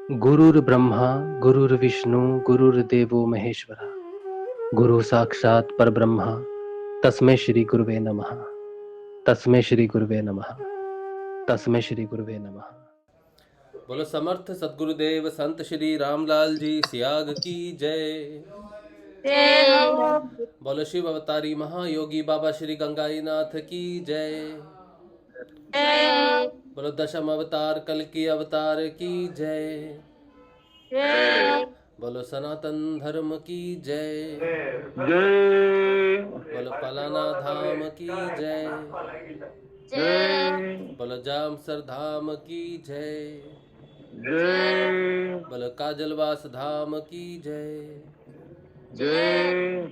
गुरुर्ब्रह्मा गुरुर्विष्णु गुरुर्देवो महेश्वरा गुरु साक्षात् परब्रह्म तस्मै श्री गुरुवे नमः। तस्मै श्री गुरुवे नमः। तस्मै श्री गुरुवे नमः। बोलो समर्थ सदगुरुदेव संत श्री रामलाल जी सियाग की जय। जय। बोलो शिव अवतारी महायोगी बाबा श्री गंगाईनाथ की जय। जय। बोलो दशम अवतार कल की अवतार की जय। जय। बोलो सनातन धर्म की जय। जय बोलो पलाना धाम की जय। जय। बोलो जामसर धाम की जय। जय बोलो काजलवास धाम की जय। जय।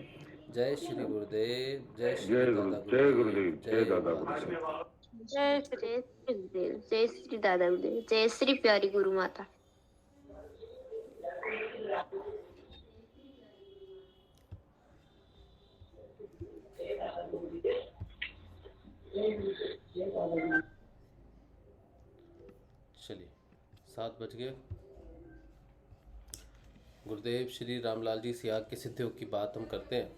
जय जय श्री गुरुदेव, जय श्री जय गुरु दादा जय गुरुदेव, गुरुदेव जय जय दादा माँ गुरुदेव। शक्ति। जय श्री गुरुदेव, जय श्री दादा गुरुदेव, जय श्री प्यारी गुरु माता। चलिए 7 बज गए। गुरुदेव श्री रामलाल जी सियाग के सिद्ध योग की बात हम करते हैं।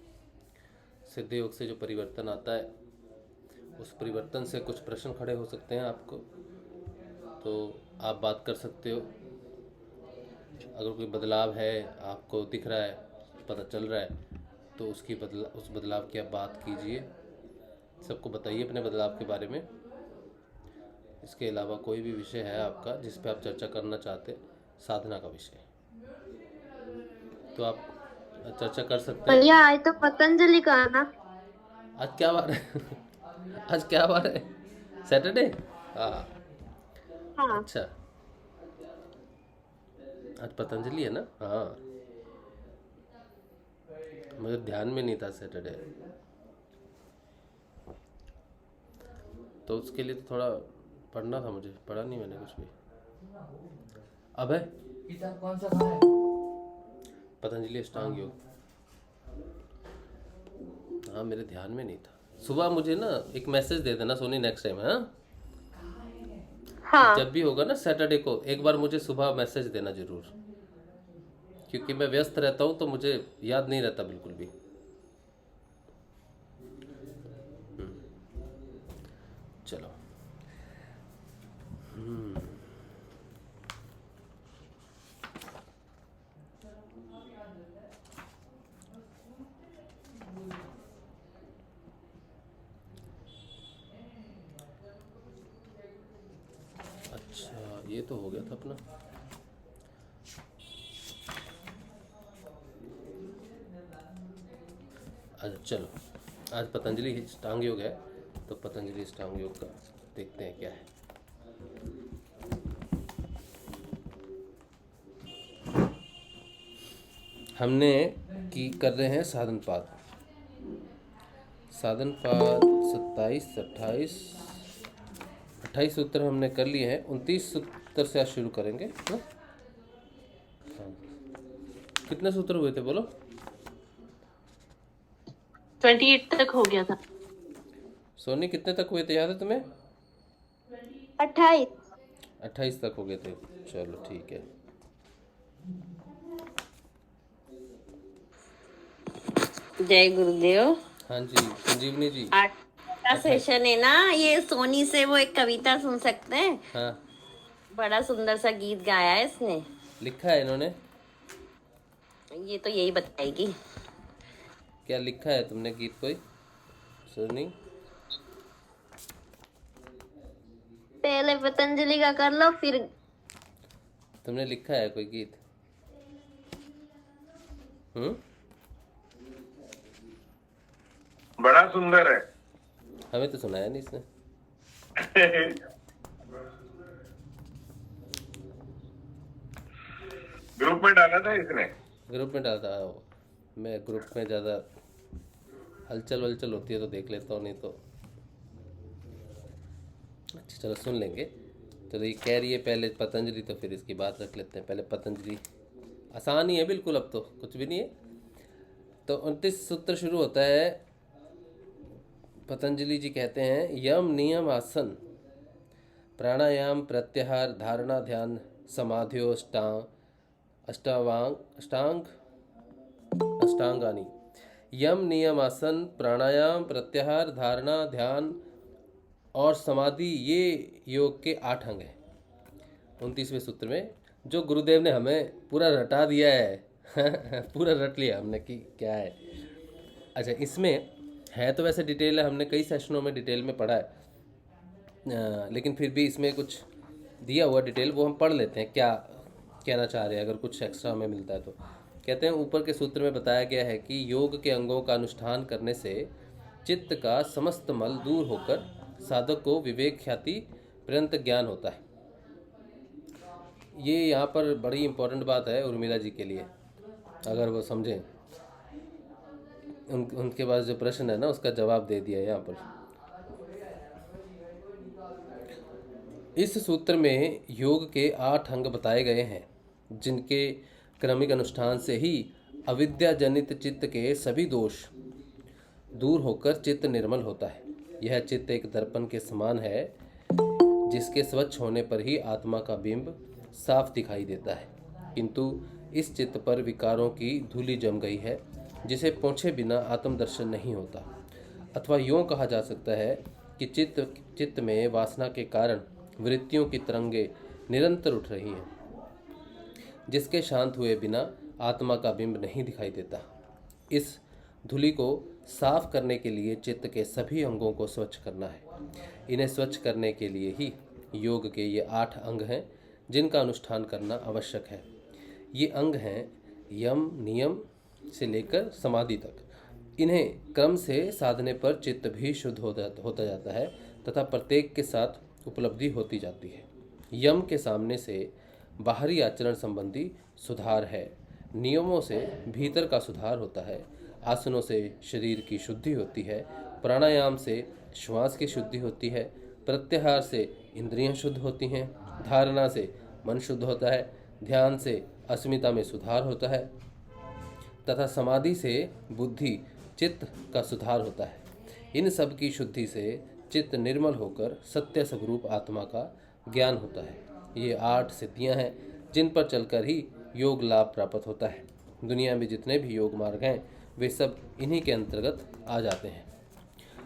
सिद्ध योग से जो परिवर्तन आता है, उस परिवर्तन से कुछ प्रश्न खड़े हो सकते हैं आपको, तो आप बात कर सकते हो। अगर कोई बदलाव है आपको दिख रहा है, पता चल रहा है, तो उस बदलाव की आप बात कीजिए। सबको बताइए अपने बदलाव के बारे में। इसके अलावा कोई भी विषय है आपका जिस पे आप चर्चा करना चाहते हैं, साधना का विषय, तो आप चर्चा कर सकते हैं। भैया आज तो पतंजलि का है ना। आज क्या बार है? आज क्या बार है? सैटरडे। हाँ, हाँ। अच्छा, आज पतंजलि है ना। हाँ, मुझे ध्यान में नहीं था सैटरडे, तो उसके लिए तो थोड़ा पढ़ना था मुझे। पढ़ा नहीं मैंने कुछ भी। अब है किताब कौन सा कहाँ है? पतंजलि अष्टांग योग। हाँ, मेरे ध्यान में नहीं था। सुबह मुझे ना एक मैसेज दे देना सोनी, नेक्स्ट टाइम। हाँ, हाँ। जब भी होगा ना सैटरडे को, एक बार मुझे सुबह मैसेज देना जरूर, क्योंकि मैं व्यस्त रहता हूँ तो मुझे याद नहीं रहता बिल्कुल भी। चलो। अच्छा, ये तो हो गया था अपना। अच्छा चलो, आज पतंजलि अष्टांग योग है, तो पतंजलि अष्टांग योग का देखते हैं क्या है। हमने कर रहे हैं साधन पाद। साधन पाद 27, 28, 28 सूत्र हमने कर लिए हैं। 29 सूत्र से आज शुरू करेंगे ना। हाँ, कितने सूत्र हुए थे बोलो? 28 तक हो गया था। सोनी, कितने तक हुए थे, याद है तुम्हें? 28। 28 तक हो गए थे। चलो ठीक है। जय गुरुदेव। हाँ जी संजीवनी जी। आज का सेशन है ना, ये सोनी से वो एक कविता सुन सकते हैं। हाँ, बड़ा सुंदर सा गीत गाया है इसने। लिखा है इन्होंने? ये तो यही बताएगी। क्या लिखा है तुमने गीत कोई सोनी? पहले पतंजलि का कर लो फिर। तुमने लिखा है कोई गीत? बड़ा सुंदर है। हमें तो सुनाया नहीं इसने। ग्रुप में डाला था इसने। ग्रुप में डालता है वो। मैं ग्रुप में ज़्यादा हलचल वलचल होती है तो देख लेता हूँ, नहीं तो अच्छा चलो सुन लेंगे। तो ये कह रही है पहले पतंजलि, तो फिर इसकी बात रख लेते हैं। पहले पतंजलि आसान ही है बिल्कुल, अब तो कुछ भी नहीं है। तो 29 सूत्र शुरू होता है। पतंजलि जी कहते हैं, यम नियम आसन प्राणायाम प्रत्याहार धारणा ध्यान समाधियो अष्टांगानी। यम नियम आसन प्राणायाम प्रत्याहार धारणा ध्यान और समाधि ये योग के 8 अंग हैं। 29वें सूत्र में जो गुरुदेव ने हमें पूरा रटा दिया है पूरा रट लिया हमने कि क्या है। अच्छा, इसमें है तो वैसे डिटेल है, हमने कई सेशनों में डिटेल में पढ़ा है, लेकिन फिर भी इसमें कुछ दिया हुआ डिटेल वो हम पढ़ लेते हैं, क्या कहना चाह रहे हैं, अगर कुछ एक्स्ट्रा हमें मिलता है तो। कहते हैं ऊपर के सूत्र में बताया गया है कि योग के अंगों का अनुष्ठान करने से चित्त का समस्त मल दूर होकर साधक को विवेक ख्याति पर्यंत ज्ञान होता है। ये यहाँ पर बड़ी इम्पोर्टेंट बात है उर्मिला जी के लिए, अगर वो समझें। उनके पास जो प्रश्न है ना उसका जवाब दे दिया यहाँ पर। इस सूत्र में योग के 8 अंग बताए गए हैं, जिनके क्रमिक अनुष्ठान से ही अविद्या जनित चित्त के सभी दोष दूर होकर चित्त निर्मल होता है। यह चित्त एक दर्पण के समान है, जिसके स्वच्छ होने पर ही आत्मा का बिंब साफ दिखाई देता है। किंतु इस चित्त पर विकारों की धूलि जम गई है, जिसे पोंछे बिना आत्मदर्शन नहीं होता। अथवा यूँ कहा जा सकता है कि चित्त में वासना के कारण वृत्तियों की तरंगे निरंतर उठ रही हैं, जिसके शांत हुए बिना आत्मा का बिंब नहीं दिखाई देता। इस धूलि को साफ करने के लिए चित्त के सभी अंगों को स्वच्छ करना है। इन्हें स्वच्छ करने के लिए ही योग के ये 8 अंग हैं, जिनका अनुष्ठान करना आवश्यक है। ये अंग हैं यम नियम से लेकर समाधि तक। इन्हें क्रम से साधने पर चित्त भी शुद्ध होता जाता है तथा प्रत्येक के साथ उपलब्धि होती जाती है। यम के सामने से बाहरी आचरण संबंधी सुधार है, नियमों से भीतर का सुधार होता है, आसनों से शरीर की शुद्धि होती है, प्राणायाम से श्वास की शुद्धि होती है, प्रत्याहार से इंद्रियां शुद्ध होती हैं, धारणा से मन शुद्ध होता है, ध्यान से अस्मिता में सुधार होता है तथा समाधि से बुद्धि चित्त का सुधार होता है। इन सब की शुद्धि से चित्त निर्मल होकर सत्य स्वरूप आत्मा का ज्ञान होता है। ये 8 सिद्धियां हैं, जिन पर चलकर ही योग लाभ प्राप्त होता है। दुनिया में जितने भी योग मार्ग हैं वे सब इन्हीं के अंतर्गत आ जाते हैं।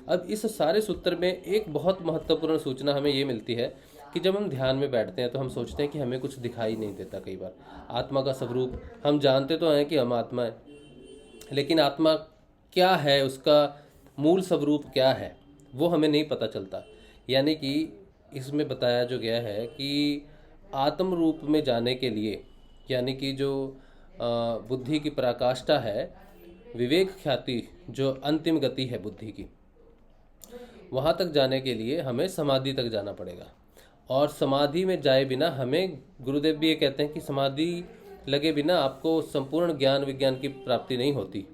अब इस सारे सूत्र में एक बहुत महत्वपूर्ण सूचना हमें ये मिलती है कि जब हम ध्यान में बैठते हैं तो हम सोचते हैं कि हमें कुछ दिखाई नहीं देता। कई बार आत्मा का स्वरूप हम जानते तो हैं कि हम आत्मा है, लेकिन आत्मा क्या है, उसका मूल स्वरूप क्या है, वो हमें नहीं पता चलता। यानी कि इसमें बताया जो गया है कि आत्म रूप में जाने के लिए, यानी कि जो बुद्धि की पराकाष्ठा है, विवेक ख्याति जो अंतिम गति है बुद्धि की, वहाँ तक जाने के लिए हमें समाधि तक जाना पड़ेगा। और समाधि में जाए बिना हमें, गुरुदेव भी ये कहते हैं कि समाधि लगे बिना आपको संपूर्ण ज्ञान विज्ञान की प्राप्ति नहीं होती।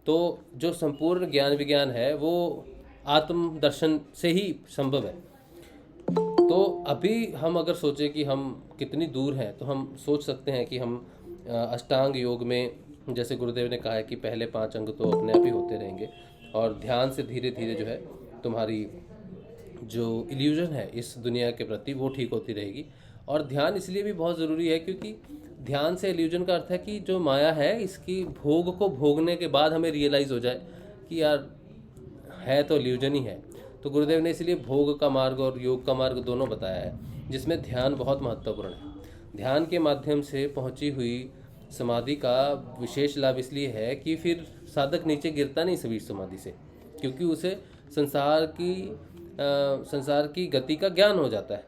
तो जो संपूर्ण ज्ञान विज्ञान है वो आत्म दर्शन से ही संभव है। तो अभी हम अगर सोचें कि हम कितनी दूर हैं, तो हम सोच सकते हैं कि हम अष्टांग योग में, जैसे गुरुदेव ने कहा है कि पहले 5 अंग तो अपने आप ही होते रहेंगे, और ध्यान से धीरे धीरे जो है तुम्हारी जो इल्यूजन है इस दुनिया के प्रति वो ठीक होती रहेगी। और ध्यान इसलिए भी बहुत ज़रूरी है क्योंकि ध्यान से इल्यूजन का अर्थ है कि जो माया है इसकी भोग को भोगने के बाद हमें रियलाइज़ हो जाए कि यार है तो इल्यूजन ही है। तो गुरुदेव ने इसलिए भोग का मार्ग और योग का मार्ग दोनों बताया है, जिसमें ध्यान बहुत महत्वपूर्ण है। ध्यान के माध्यम से पहुंची हुई समाधि का विशेष लाभ इसलिए है कि फिर साधक नीचे गिरता नहीं सभी समाधि से, क्योंकि उसे संसार की गति का ज्ञान हो जाता है।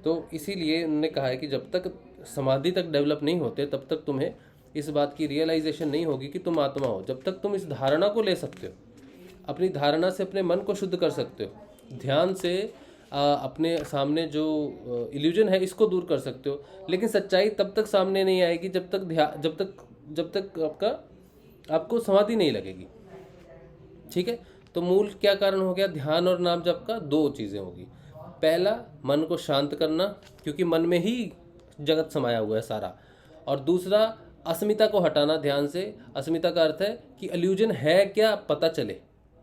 तो इसीलिए उन्होंने कहा है कि जब तक समाधि तक डेवलप नहीं होते तब तक तुम्हें इस बात की रियलाइजेशन नहीं होगी कि तुम आत्मा हो। जब तक तुम इस धारणा को ले सकते हो, अपनी धारणा से अपने मन को शुद्ध कर सकते हो, ध्यान से अपने सामने जो इल्यूजन है इसको दूर कर सकते हो, लेकिन सच्चाई तब तक सामने नहीं आएगी जब तक आपको समाधि नहीं लगेगी। ठीक है, तो मूल क्या कारण हो गया? ध्यान और नाम जप का 2 चीज़ें होगी। पहला, मन को शांत करना, क्योंकि मन में ही जगत समाया हुआ है सारा। और दूसरा, अस्मिता को हटाना ध्यान से। अस्मिता का अर्थ है कि इल्यूजन है क्या पता चले,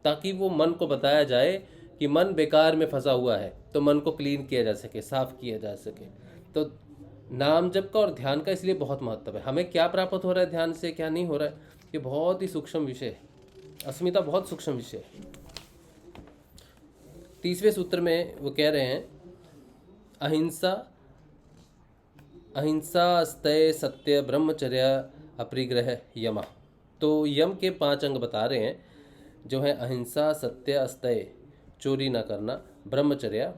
ताकि वो मन को बताया जाए कि मन बेकार में फंसा हुआ है, तो मन को क्लीन किया जा सके, साफ किया जा सके। तो नाम जप का और ध्यान का इसलिए बहुत महत्व है। हमें क्या प्राप्त हो रहा है ध्यान से, क्या नहीं हो रहा है, ये बहुत ही सूक्ष्म विषय है। अस्मिता बहुत सूक्ष्म विषय है। 30वें सूत्र में वो कह रहे हैं अहिंसा, अहिंसा, स्तय, सत्य, ब्रह्मचर्य, अपरिग्रह, यम। तो यम के 5 अंग बता रहे हैं, जो है अहिंसा, सत्य, अस्तय, चोरी ना करना, ब्रह्मचर्य,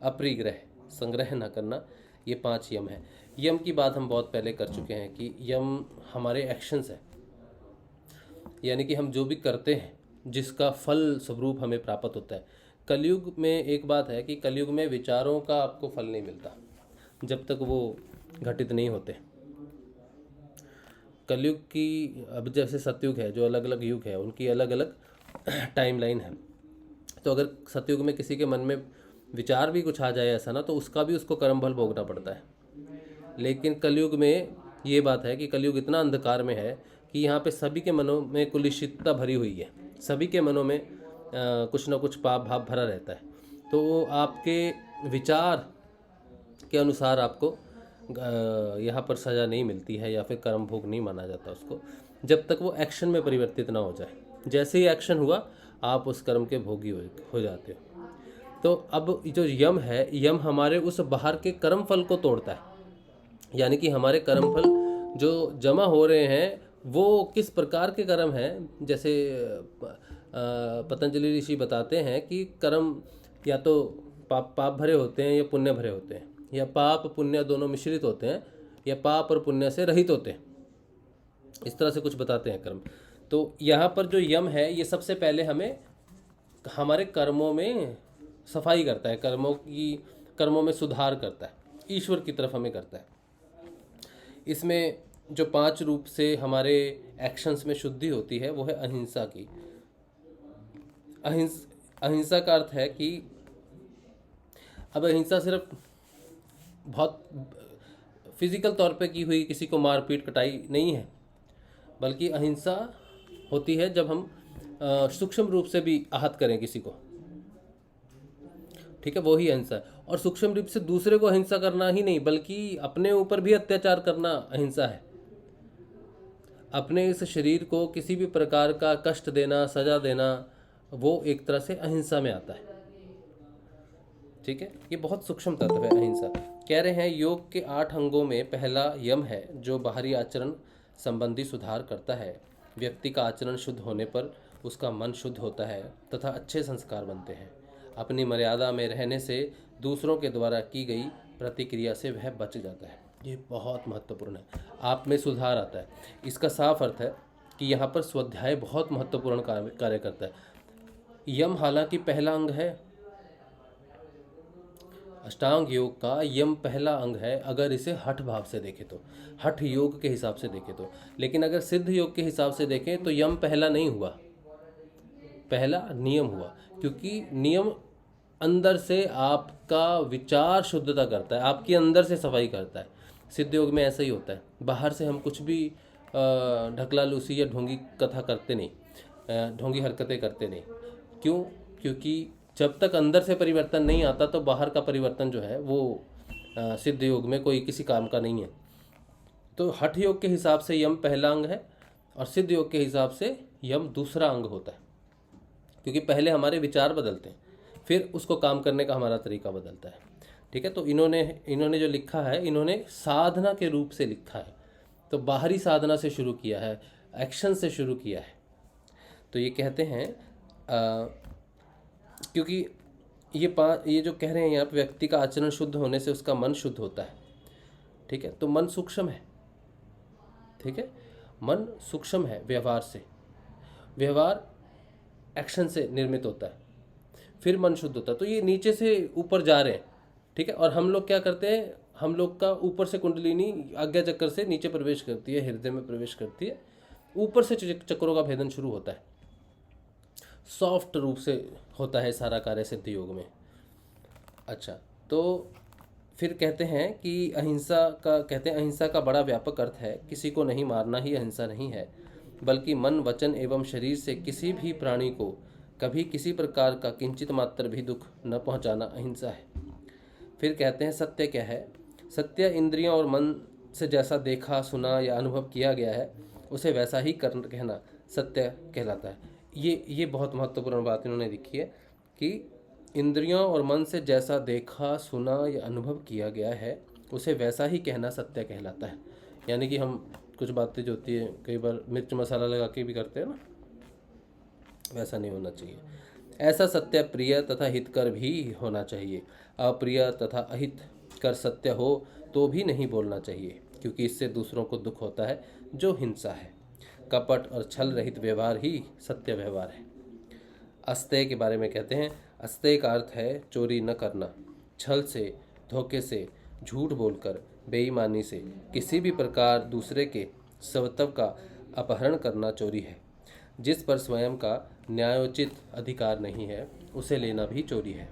अपरिग्रह, संग्रह ना करना, ये 5 यम है। यम की बात हम बहुत पहले कर चुके हैं कि यम हमारे एक्शंस है, यानी कि हम जो भी करते हैं जिसका फल स्वरूप हमें प्राप्त होता है। कलयुग में एक बात है कि कलयुग में विचारों का आपको फल नहीं मिलता जब तक वो घटित नहीं होते। कलयुग की, अब जैसे सतयुग है, जो अलग अलग युग है उनकी अलग अलग टाइमलाइन है। तो अगर सतयुग में किसी के मन में विचार भी कुछ आ जाए ऐसा ना, तो उसका भी उसको कर्म फल भोगना पड़ता है। लेकिन कलयुग में ये बात है कि कलयुग इतना अंधकार में है कि यहाँ पे सभी के मनों में कुलुषितता भरी हुई है, सभी के मनों में कुछ ना कुछ पाप भाव भरा रहता है। तो आपके विचार के अनुसार आपको यहाँ पर सज़ा नहीं मिलती है या फिर कर्म भोग नहीं माना जाता उसको, जब तक वो एक्शन में परिवर्तित ना हो जाए। जैसे ही एक्शन हुआ आप उस कर्म के भोगी हो जाते हो। तो अब जो यम है, यम हमारे उस बाहर के कर्म फल को तोड़ता है, यानी कि हमारे कर्म फल जो जमा हो रहे हैं वो किस प्रकार के कर्म हैं। जैसे पतंजलि ऋषि बताते हैं कि कर्म या तो पाप भरे होते हैं या पुण्य भरे होते हैं, या पाप पुण्य दोनों मिश्रित होते हैं, या पाप और पुण्य से रहित होते हैं। इस तरह से कुछ बताते हैं कर्म। तो यहाँ पर जो यम है ये सबसे पहले हमें हमारे कर्मों में सफाई करता है, कर्मों में सुधार करता है, ईश्वर की तरफ हमें करता है। इसमें जो 5 रूप से हमारे एक्शंस में शुद्धि होती है वो है अहिंसा की। अहिंसा का अर्थ है कि अब अहिंसा सिर्फ बहुत फिजिकल तौर पे की हुई किसी को मार पीट कटाई नहीं है, बल्कि अहिंसा होती है जब हम सूक्ष्म रूप से भी आहत करें किसी को, ठीक है, वो ही अहिंसा है। और सूक्ष्म रूप से दूसरे को अहिंसा करना ही नहीं, बल्कि अपने ऊपर भी अत्याचार करना अहिंसा है। अपने इस शरीर को किसी भी प्रकार का कष्ट देना, सजा देना, वो एक तरह से अहिंसा में आता है। ठीक है, ये बहुत सूक्ष्म तत्व है अहिंसा। कह रहे हैं योग के 8 अंगों में पहला यम है जो बाहरी आचरण संबंधी सुधार करता है। व्यक्ति का आचरण शुद्ध होने पर उसका मन शुद्ध होता है तथा अच्छे संस्कार बनते हैं। अपनी मर्यादा में रहने से दूसरों के द्वारा की गई प्रतिक्रिया से वह बच जाता है। ये बहुत महत्वपूर्ण है, आप में सुधार आता है। इसका साफ अर्थ है कि यहाँ पर स्वाध्याय बहुत महत्वपूर्ण कार्य करता है। यम हालांकि पहला अंग है, अष्टांग योग का यम पहला अंग है अगर इसे हठ भाव से देखें तो, हठ योग के हिसाब से देखें तो। लेकिन अगर सिद्ध योग के हिसाब से देखें तो यम पहला नहीं हुआ, पहला नियम हुआ, क्योंकि नियम अंदर से आपका विचार शुद्धता करता है, आपके अंदर से सफाई करता है। सिद्ध योग में ऐसा ही होता है, बाहर से हम कुछ भी ढकला लूसी या ढोंगी कथा करते नहीं, ढोंगी हरकतें करते नहीं। क्यों? क्योंकि जब तक अंदर से परिवर्तन नहीं आता तो बाहर का परिवर्तन जो है वो सिद्ध योग में कोई किसी काम का नहीं है। तो हठ योग के हिसाब से यम पहला अंग है और सिद्ध योग के हिसाब से यम दूसरा अंग होता है, क्योंकि पहले हमारे विचार बदलते हैं, फिर उसको काम करने का हमारा तरीका बदलता है। ठीक है, तो इन्होंने जो लिखा है, इन्होंने साधना के रूप से लिखा है, तो बाहरी साधना से शुरू किया है, एक्शन से शुरू किया है। तो ये कहते हैं क्योंकि ये जो कह रहे हैं यहाँ पे, व्यक्ति का आचरण शुद्ध होने से उसका मन शुद्ध होता है। ठीक है, तो मन सूक्ष्म है, ठीक है, मन सूक्ष्म है। व्यवहार एक्शन से निर्मित होता है, फिर मन शुद्ध होता है। तो ये नीचे से ऊपर जा रहे हैं, ठीक है। और हम लोग क्या करते हैं, हम लोग का ऊपर से कुंडलिनी आज्ञा चक्कर से नीचे प्रवेश करती है, हृदय में प्रवेश करती है, ऊपर से चक्रों का भेदन शुरू होता है। सॉफ्ट रूप से होता है सारा कार्य सिद्ध योग में। अच्छा, तो फिर कहते हैं कि अहिंसा का बड़ा व्यापक अर्थ है, किसी को नहीं मारना ही अहिंसा नहीं है, बल्कि मन, वचन एवं शरीर से किसी भी प्राणी को कभी किसी प्रकार का किंचित मात्र भी दुख न पहुंचाना अहिंसा है। फिर कहते हैं सत्य क्या है? सत्य इंद्रियों और मन से जैसा देखा सुना या अनुभव किया गया है उसे वैसा ही कहना सत्य कहलाता है। ये बहुत महत्वपूर्ण बात इन्होंने लिखी है कि इंद्रियों और मन से जैसा देखा सुना या अनुभव किया गया है उसे वैसा ही कहना सत्य कहलाता है। यानी कि हम कुछ बातें जो होती है कई बार मिर्च मसाला लगा के भी करते हैं ना, वैसा नहीं होना चाहिए। ऐसा सत्य प्रिय तथा हितकर भी होना चाहिए। अप्रिय तथा अहित कर सत्य हो तो भी नहीं बोलना चाहिए, क्योंकि इससे दूसरों को दुख होता है, जो हिंसा है। कपट और छल रहित व्यवहार ही सत्य व्यवहार है। अस्तेय के बारे में कहते हैं, अस्तेय का अर्थ है चोरी न करना। छल से, धोखे से, झूठ बोलकर, बेईमानी से किसी भी प्रकार दूसरे के स्वत्व का अपहरण करना चोरी है। जिस पर स्वयं का न्यायोचित अधिकार नहीं है उसे लेना भी चोरी है।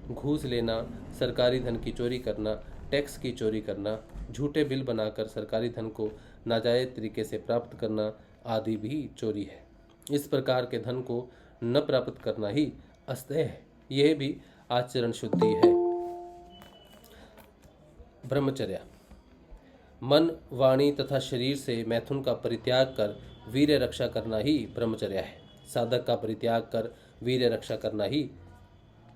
घूस लेना, सरकारी धन की चोरी करना, टैक्स की चोरी करना, झूठे बिल बनाकर सरकारी धन को नाजायज तरीके से प्राप्त करना आदि भी चोरी है। इस प्रकार के धन को न प्राप्त करना ही अस्तेय है। यह भी आचरण शुद्धि है। ब्रह्मचर्या, मन, वाणी तथा शरीर से मैथुन का परित्याग कर वीर्य रक्षा करना ही ब्रह्मचर्या है। साधक का परित्याग कर वीर्य रक्षा करना ही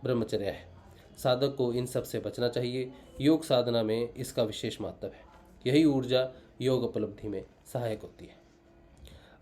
ब्रह्मचर्या है। साधक को इन सब से बचना चाहिए। योग साधना में इसका विशेष महत्व है। यही ऊर्जा योग उपलब्धि में सहायक होती है।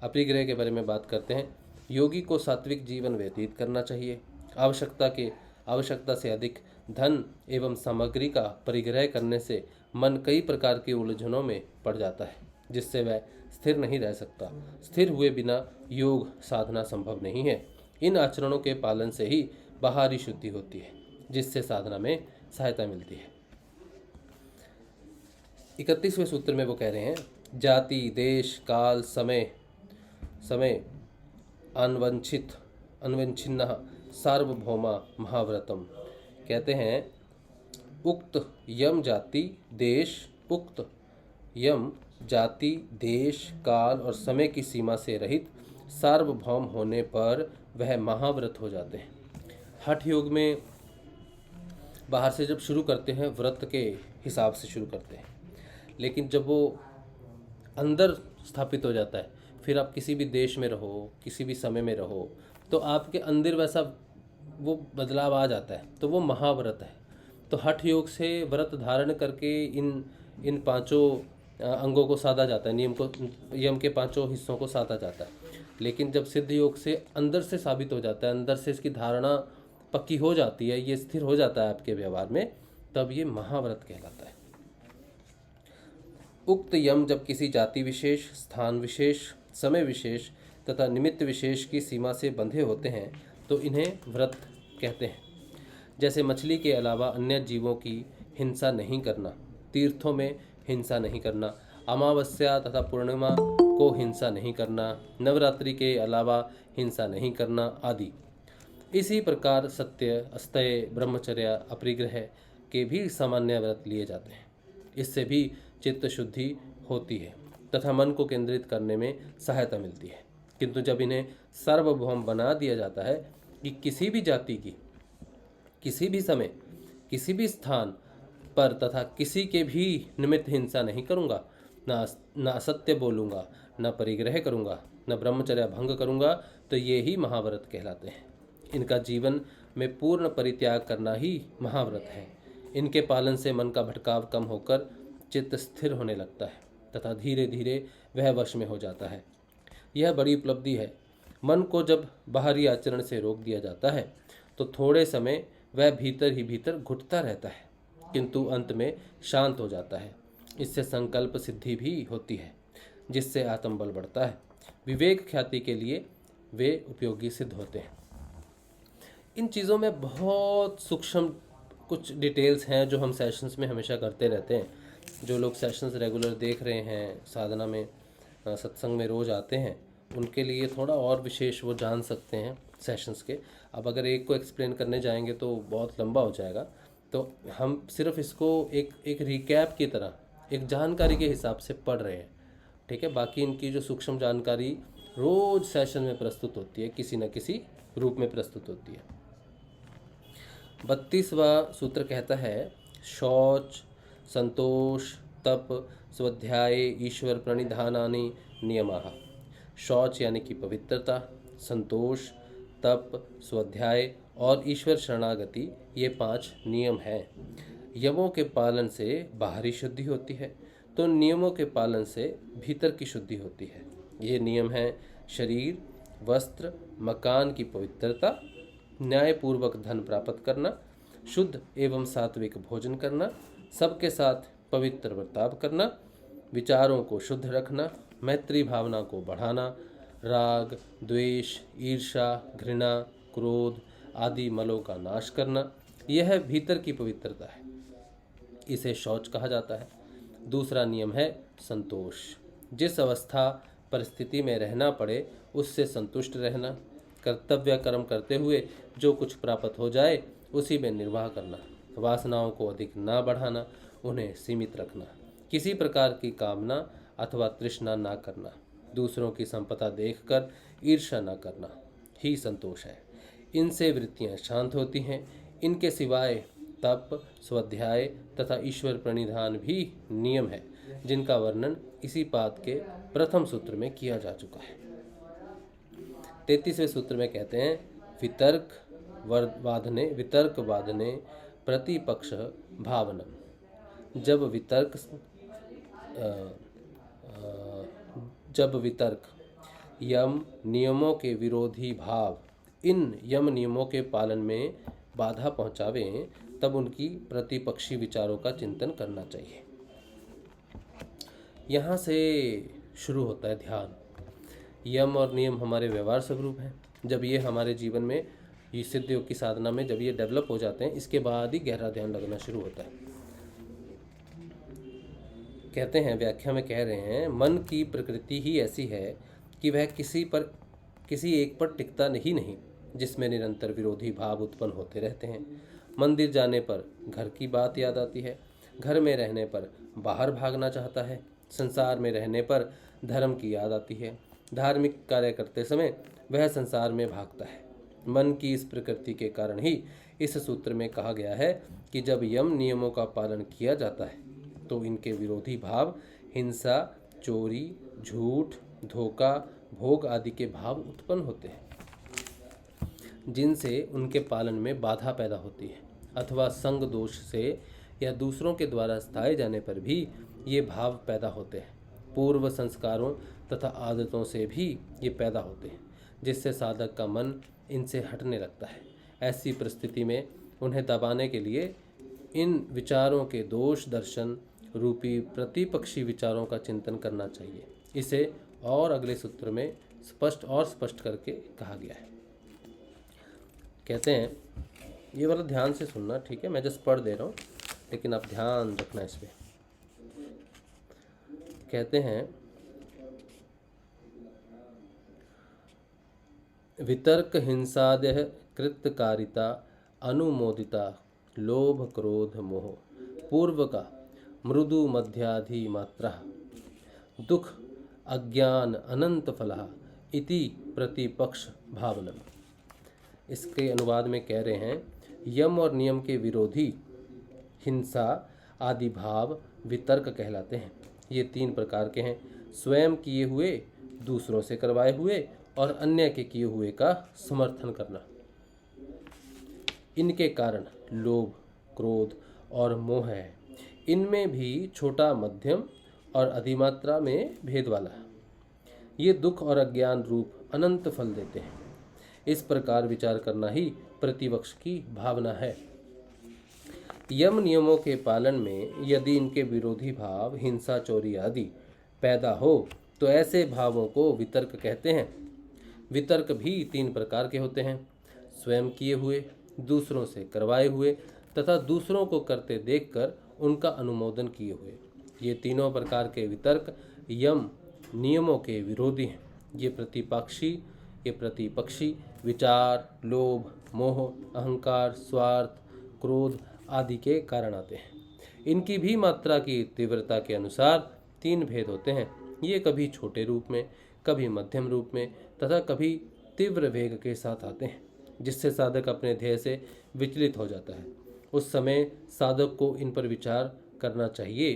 अपरिग्रह के बारे में बात करते हैं। योगी को सात्विक जीवन व्यतीत करना चाहिए। आवश्यकता से अधिक धन एवं सामग्री का परिग्रह करने से मन कई प्रकार की उलझनों में पड़ जाता है, जिससे वह स्थिर नहीं रह सकता। स्थिर हुए बिना योग साधना संभव नहीं है। इन आचरणों के पालन से ही बाहरी शुद्धि होती है, जिससे साधना में सहायता मिलती है। 31वें सूत्र में वो कह रहे हैं, जाति, देश, काल, समय अन्वच्छिन्न सार्वभौमा महाव्रतम। कहते हैं उक्त यम जाति, देश, काल और समय की सीमा से रहित सार्वभौम होने पर वह महाव्रत हो जाते हैं। हठ योग में बाहर से जब शुरू करते हैं व्रत के हिसाब से शुरू करते हैं, लेकिन जब वो अंदर स्थापित हो जाता है, फिर आप किसी भी देश में रहो, किसी भी समय में रहो, तो आपके अंदर वैसा वो बदलाव आ जाता है, तो वो महाव्रत है। तो हठ योग से व्रत धारण करके इन पांचों अंगों को साधा जाता है, यम के पांचों हिस्सों को साधा जाता है। लेकिन जब सिद्ध योग से अंदर से साबित हो जाता है, अंदर से इसकी धारणा पक्की हो जाती है, ये स्थिर हो जाता है आपके व्यवहार में, तब ये महाव्रत कहलाता है। उक्त यम जब किसी जाति विशेष, स्थान विशेष, समय विशेष तथा निमित्त विशेष की सीमा से बंधे होते हैं तो इन्हें व्रत कहते हैं। जैसे मछली के अलावा अन्य जीवों की हिंसा नहीं करना, तीर्थों में हिंसा नहीं करना, अमावस्या तथा पूर्णिमा को हिंसा नहीं करना, नवरात्रि के अलावा हिंसा नहीं करना आदि। इसी प्रकार सत्य, अस्तेय, ब्रह्मचर्या, अपरिग्रह के भी सामान्य व्रत लिए जाते हैं। इससे भी चित्त शुद्धि होती है तथा मन को केंद्रित करने में सहायता मिलती है। किंतु जब इन्हें सार्वभौम बना दिया जाता है कि किसी भी जाति की, किसी भी समय, किसी भी स्थान पर तथा किसी के भी निमित्त हिंसा नहीं करूँगा, न असत्य बोलूँगा, न परिग्रह करूँगा, न ब्रह्मचर्या भंग करूँगा, तो ये ही महाव्रत कहलाते हैं। इनका जीवन में पूर्ण परित्याग करना ही महाव्रत है। इनके पालन से मन का भटकाव कम होकर चित्त स्थिर होने लगता है तथा धीरे धीरे वह वश में हो जाता है। यह बड़ी उपलब्धि है। मन को जब बाहरी आचरण से रोक दिया जाता है तो थोड़े समय वह भीतर ही भीतर घुटता रहता है, किंतु अंत में शांत हो जाता है। इससे संकल्प सिद्धि भी होती है, जिससे आत्मबल बढ़ता है। विवेक ख्याति के लिए वे उपयोगी सिद्ध होते हैं। इन चीज़ों में बहुत सूक्ष्म कुछ डिटेल्स हैं जो हम सेशंस में हमेशा करते रहते हैं। जो लोग सेशंस रेगुलर देख रहे हैं, साधना में, सत्संग में रोज़ आते हैं, उनके लिए थोड़ा और विशेष वो जान सकते हैं सेशंस के। अब अगर एक को एक्सप्लेन करने जाएंगे तो बहुत लंबा हो जाएगा, तो हम सिर्फ इसको एक रिकैप की तरह, एक जानकारी के हिसाब से पढ़ रहे हैं, ठीक है। बाकी इनकी जो सूक्ष्म जानकारी रोज़ सेशन में प्रस्तुत होती है किसी न किसी रूप में प्रस्तुत होती है। 32वां सूत्र कहता है शौच, संतोष, तप, स्वाध्याय, ईश्वर प्रणिधानानि नियमाः। शौच यानी कि पवित्रता, संतोष, तप, स्वाध्याय और ईश्वर शरणागति, ये 5 नियम हैं। यमों के पालन से बाहरी शुद्धि होती है, तो नियमों के पालन से भीतर की शुद्धि होती है। ये नियम हैं शरीर, वस्त्र, मकान की पवित्रता, न्यायपूर्वक धन प्राप्त करना, शुद्ध एवं सात्विक भोजन करना, सबके साथ पवित्र बर्ताव करना, विचारों को शुद्ध रखना, मैत्री भावना को बढ़ाना, राग, द्वेष, ईर्ष्या, घृणा, क्रोध आदि मलों का नाश करना, यह भीतर की पवित्रता है। इसे शौच कहा जाता है। दूसरा नियम है संतोष। जिस अवस्था परिस्थिति में रहना पड़े उससे संतुष्ट रहना, कर्तव्य कर्म करते हुए जो कुछ प्राप्त हो जाए उसी में निर्वाह करना, वासनाओं को अधिक ना बढ़ाना, उन्हें सीमित रखना, किसी प्रकार की कामना अथवा तृष्णा ना करना, दूसरों की संपदा देखकर ईर्ष्या न करना ही संतोष है। इनसे वृत्तियां शांत होती हैं। इनके सिवाय तप, स्वाध्याय तथा ईश्वर प्रणिधान भी नियम है, जिनका वर्णन इसी पाठ के प्रथम सूत्र में किया जा चुका है। 33वें सूत्र में कहते हैं वितर्क वादने प्रतिपक्ष भावनम। जब वितर्क यम नियमों के विरोधी भाव इन यम नियमों के पालन में बाधा पहुंचावें, तब उनकी प्रतिपक्षी विचारों का चिंतन करना चाहिए। यहाँ से शुरू होता है ध्यान। यम और नियम हमारे व्यवहार स्वरूप हैं। जब ये हमारे जीवन में, ये सिद्ध योग की साधना में जब ये डेवलप हो जाते हैं, इसके बाद ही गहरा ध्यान लगना शुरू होता है। कहते हैं, व्याख्या में कह रहे हैं, मन की प्रकृति ही ऐसी है कि वह किसी एक पर टिकता नहीं, जिसमें निरंतर विरोधी भाव उत्पन्न होते रहते हैं। मंदिर जाने पर घर की बात याद आती है, घर में रहने पर बाहर भागना चाहता है, संसार में रहने पर धर्म की याद आती है, धार्मिक कार्य करते समय वह संसार में भागता है। मन की इस प्रकृति के कारण ही इस सूत्र में कहा गया है कि जब यम नियमों का पालन किया जाता है तो इनके विरोधी भाव हिंसा, चोरी, झूठ, धोखा, भोग आदि के भाव उत्पन्न होते हैं, जिनसे उनके पालन में बाधा पैदा होती है, अथवा संग दोष से या दूसरों के द्वारा स्थाए जाने पर भी ये भाव पैदा होते हैं। पूर्व संस्कारों तथा आदतों से भी ये पैदा होते हैं, जिससे साधक का मन इनसे हटने लगता है। ऐसी परिस्थिति में उन्हें दबाने के लिए इन विचारों के दोष दर्शन रूपी प्रतिपक्षी विचारों का चिंतन करना चाहिए। इसे और अगले सूत्र में स्पष्ट करके कहा गया है। कहते हैं, ये वाला ध्यान से सुनना, ठीक है? मैं जस्ट पढ़ दे रहा हूँ, लेकिन आप ध्यान रखना इस पे। कहते हैं, वितर्क हिंसादय कृतकारिता अनुमोदिता लोभ क्रोध मोह पूर्व का मृदु मध्याधि मात्रा दुख अज्ञान अनंत फलः इति प्रतिपक्ष भावनम। इसके अनुवाद में कह रहे हैं, यम और नियम के विरोधी हिंसा आदि भाव वितर्क कहलाते हैं। ये 3 प्रकार के हैं: स्वयं किए हुए, दूसरों से करवाए हुए और अन्य के किए हुए का समर्थन करना। इनके कारण लोभ, क्रोध और मोह है। इनमें भी छोटा, मध्यम और अधिमात्रा में भेद वाला है। ये दुख और अज्ञान रूप अनंत फल देते हैं। इस प्रकार विचार करना ही प्रतिपक्ष की भावना है। यम नियमों के पालन में यदि इनके विरोधी भाव हिंसा, चोरी आदि पैदा हो तो ऐसे भावों को वितर्क कहते हैं। वितर्क भी 3 प्रकार के होते हैं: स्वयं किए हुए, दूसरों से करवाए हुए तथा दूसरों को करते देखकर उनका अनुमोदन किए हुए। ये तीनों प्रकार के वितर्क यम नियमों के विरोधी हैं। ये प्रतिपक्षी विचार लोभ, मोह, अहंकार, स्वार्थ, क्रोध आदि के कारण आते हैं। इनकी भी मात्रा की तीव्रता के अनुसार 3 भेद होते हैं। ये कभी छोटे रूप में, कभी मध्यम रूप में तथा कभी तीव्र वेग के साथ आते हैं, जिससे साधक अपने ध्येय से विचलित हो जाता है। उस समय साधक को इन पर विचार करना चाहिए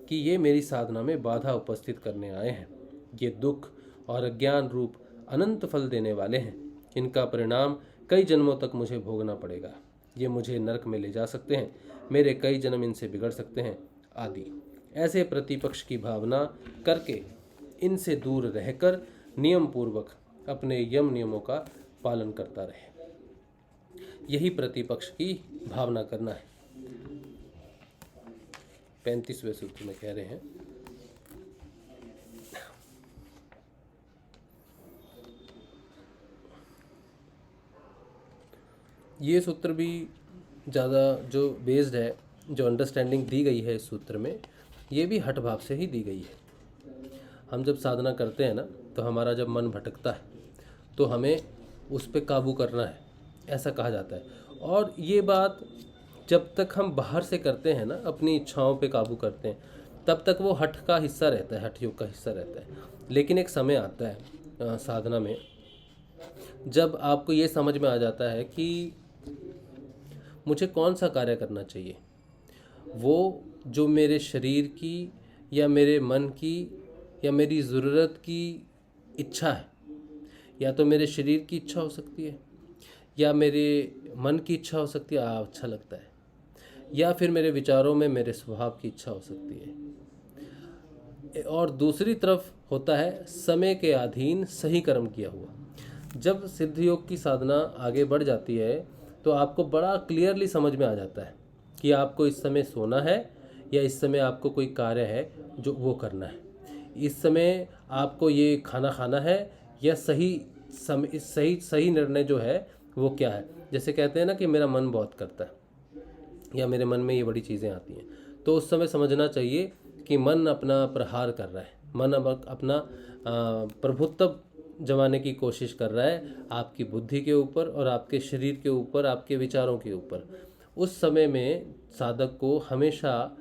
कि ये मेरी साधना में बाधा उपस्थित करने आए हैं। ये दुख और अज्ञान रूप अनंत फल देने वाले हैं। इनका परिणाम कई जन्मों तक मुझे भोगना पड़ेगा। ये मुझे नरक में ले जा सकते हैं, मेरे कई जन्म इनसे बिगड़ सकते हैं आदि। ऐसे प्रतिपक्ष की भावना करके इनसे दूर रहकर नियम पूर्वक अपने यम नियमों का पालन करता रहे। यही प्रतिपक्ष की भावना करना है। 35वें सूत्र में कह रहे हैं, ये सूत्र भी ज़्यादा जो बेस्ड है, जो अंडरस्टैंडिंग दी गई है इस सूत्र में, ये भी हठ भाव से ही दी गई है। हम जब साधना करते हैं ना, तो हमारा जब मन भटकता है तो हमें उस पर काबू करना है, ऐसा कहा जाता है। और ये बात जब तक हम बाहर से करते हैं ना, अपनी इच्छाओं पे काबू करते हैं, तब तक वो हठ का हिस्सा रहता है, हठ योग का हिस्सा रहता है। लेकिन एक समय आता है साधना में, जब आपको ये समझ में आ जाता है कि मुझे कौन सा कार्य करना चाहिए, वो जो मेरे शरीर की या मेरे मन की या मेरी ज़रूरत की इच्छा है, या तो मेरे शरीर की इच्छा हो सकती है, या मेरे मन की इच्छा हो सकती है, अच्छा लगता है, या फिर मेरे विचारों में मेरे स्वभाव की इच्छा हो सकती है। और दूसरी तरफ होता है समय के अधीन सही कर्म किया हुआ। जब सिद्ध योग की साधना आगे बढ़ जाती है तो आपको बड़ा क्लियरली समझ में आ जाता है कि आपको इस समय सोना है या इस समय आपको कोई कार्य है जो वो करना है, इस समय आपको ये खाना खाना है या सही निर्णय जो है वो क्या है। जैसे कहते हैं ना कि मेरा मन बहुत करता है या मेरे मन में ये बड़ी चीज़ें आती हैं, तो उस समय समझना चाहिए कि मन अपना प्रहार कर रहा है, मन अपना प्रभुत्व जमाने की कोशिश कर रहा है आपकी बुद्धि के ऊपर और आपके शरीर के ऊपर, आपके विचारों के ऊपर। उस समय में साधक को हमेशा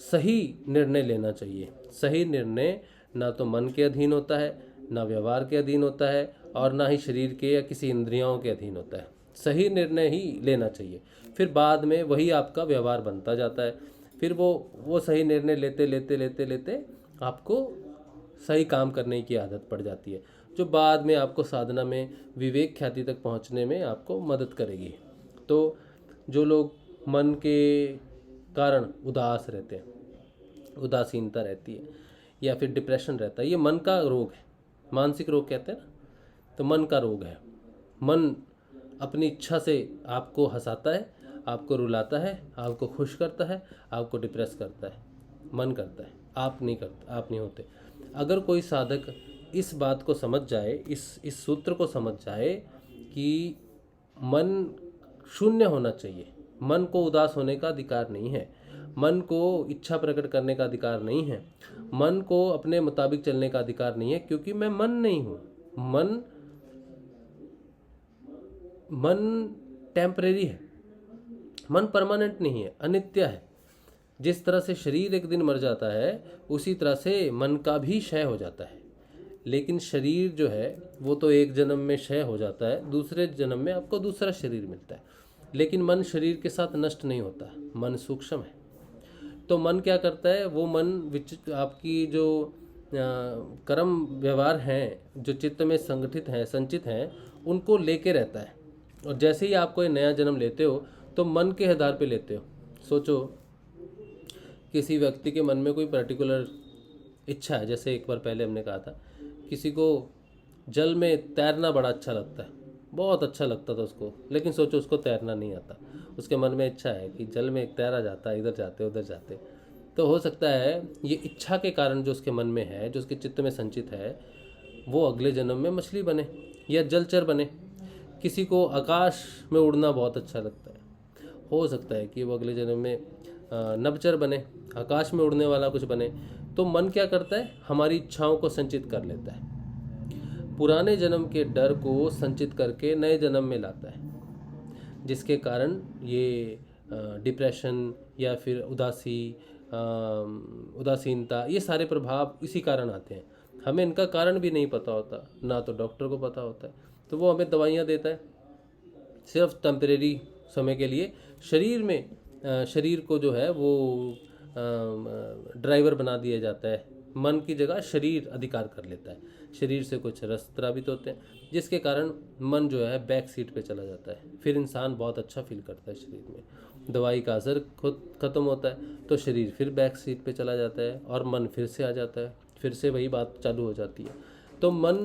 सही निर्णय लेना चाहिए। सही निर्णय ना तो मन के अधीन होता है, ना व्यवहार के अधीन होता है, और ना ही शरीर के या किसी इंद्रियों के अधीन होता है। सही निर्णय ही लेना चाहिए, फिर बाद में वही आपका व्यवहार बनता जाता है। फिर वो सही निर्णय लेते लेते लेते लेते आपको सही काम करने की आदत पड़ जाती है, जो बाद में आपको साधना में विवेक ख्याति तक पहुंचने में आपको मदद करेगी। तो जो लोग मन के कारण उदास रहते हैं, उदासीनता रहती है या फिर डिप्रेशन रहता है, ये मन का रोग है। मानसिक रोग कहते हैं ना, तो मन का रोग है। मन अपनी इच्छा से आपको हंसाता है, आपको रुलाता है, आपको खुश करता है, आपको डिप्रेस करता है। मन करता है, आप नहीं होते। अगर कोई साधक इस बात को समझ जाए, इस सूत्र को समझ जाए कि मन शून्य होना चाहिए, मन को उदास होने का अधिकार नहीं है, मन को इच्छा प्रकट करने का अधिकार नहीं है, मन को अपने मुताबिक चलने का अधिकार नहीं है, क्योंकि मैं मन नहीं हूँ। मन टेम्परेरी है, मन परमानेंट नहीं है, अनित्य है। जिस तरह से शरीर एक दिन मर जाता है, उसी तरह से मन का भी क्षय हो जाता है। लेकिन शरीर जो है वो तो एक जन्म में क्षय हो जाता है, दूसरे जन्म में आपको दूसरा शरीर मिलता है। लेकिन मन शरीर के साथ नष्ट नहीं होता, मन सूक्ष्म है। तो मन क्या करता है, वो मन आपकी जो कर्म व्यवहार हैं, जो चित्त में संगठित हैं, संचित हैं, उनको लेके रहता है। और जैसे ही आप कोई नया जन्म लेते हो तो मन के आधार पे लेते हो। सोचो किसी व्यक्ति के मन में कोई पर्टिकुलर इच्छा है, जैसे एक बार पहले हमने कहा था, किसी को जल में तैरना बड़ा अच्छा लगता है, बहुत अच्छा लगता था उसको, लेकिन सोचो उसको तैरना नहीं आता। उसके मन में इच्छा है कि जल में तैरा जाता है, इधर जाते उधर जाते। तो हो सकता है ये इच्छा के कारण जो उसके मन में है, जो उसके चित्त में संचित है, वो अगले जन्म में मछली बने या जलचर बने। किसी को आकाश में उड़ना बहुत अच्छा लगता है, हो सकता है कि वो अगले जन्म में नभचर बने, आकाश में उड़ने वाला कुछ बने। तो मन क्या करता है, हमारी इच्छाओं को संचित कर लेता है, पुराने जन्म के डर को संचित करके नए जन्म में लाता है, जिसके कारण ये डिप्रेशन या फिर उदासीनता, ये सारे प्रभाव इसी कारण आते हैं। हमें इनका कारण भी नहीं पता होता, ना तो डॉक्टर को पता होता है। तो वो हमें दवाइयाँ देता है सिर्फ टेम्परेरी समय के लिए। शरीर में शरीर को जो है वो ड्राइवर बना दिया जाता है, मन की जगह शरीर अधिकार कर लेता है। शरीर से कुछ रस स्रावित होते हैं जिसके कारण मन जो है बैक सीट पे चला जाता है। फिर इंसान बहुत अच्छा फील करता है शरीर में। दवाई का असर खुद ख़त्म होता है तो शरीर फिर बैक सीट पे चला जाता है और मन फिर से आ जाता है, फिर से वही बात चालू हो जाती है। तो मन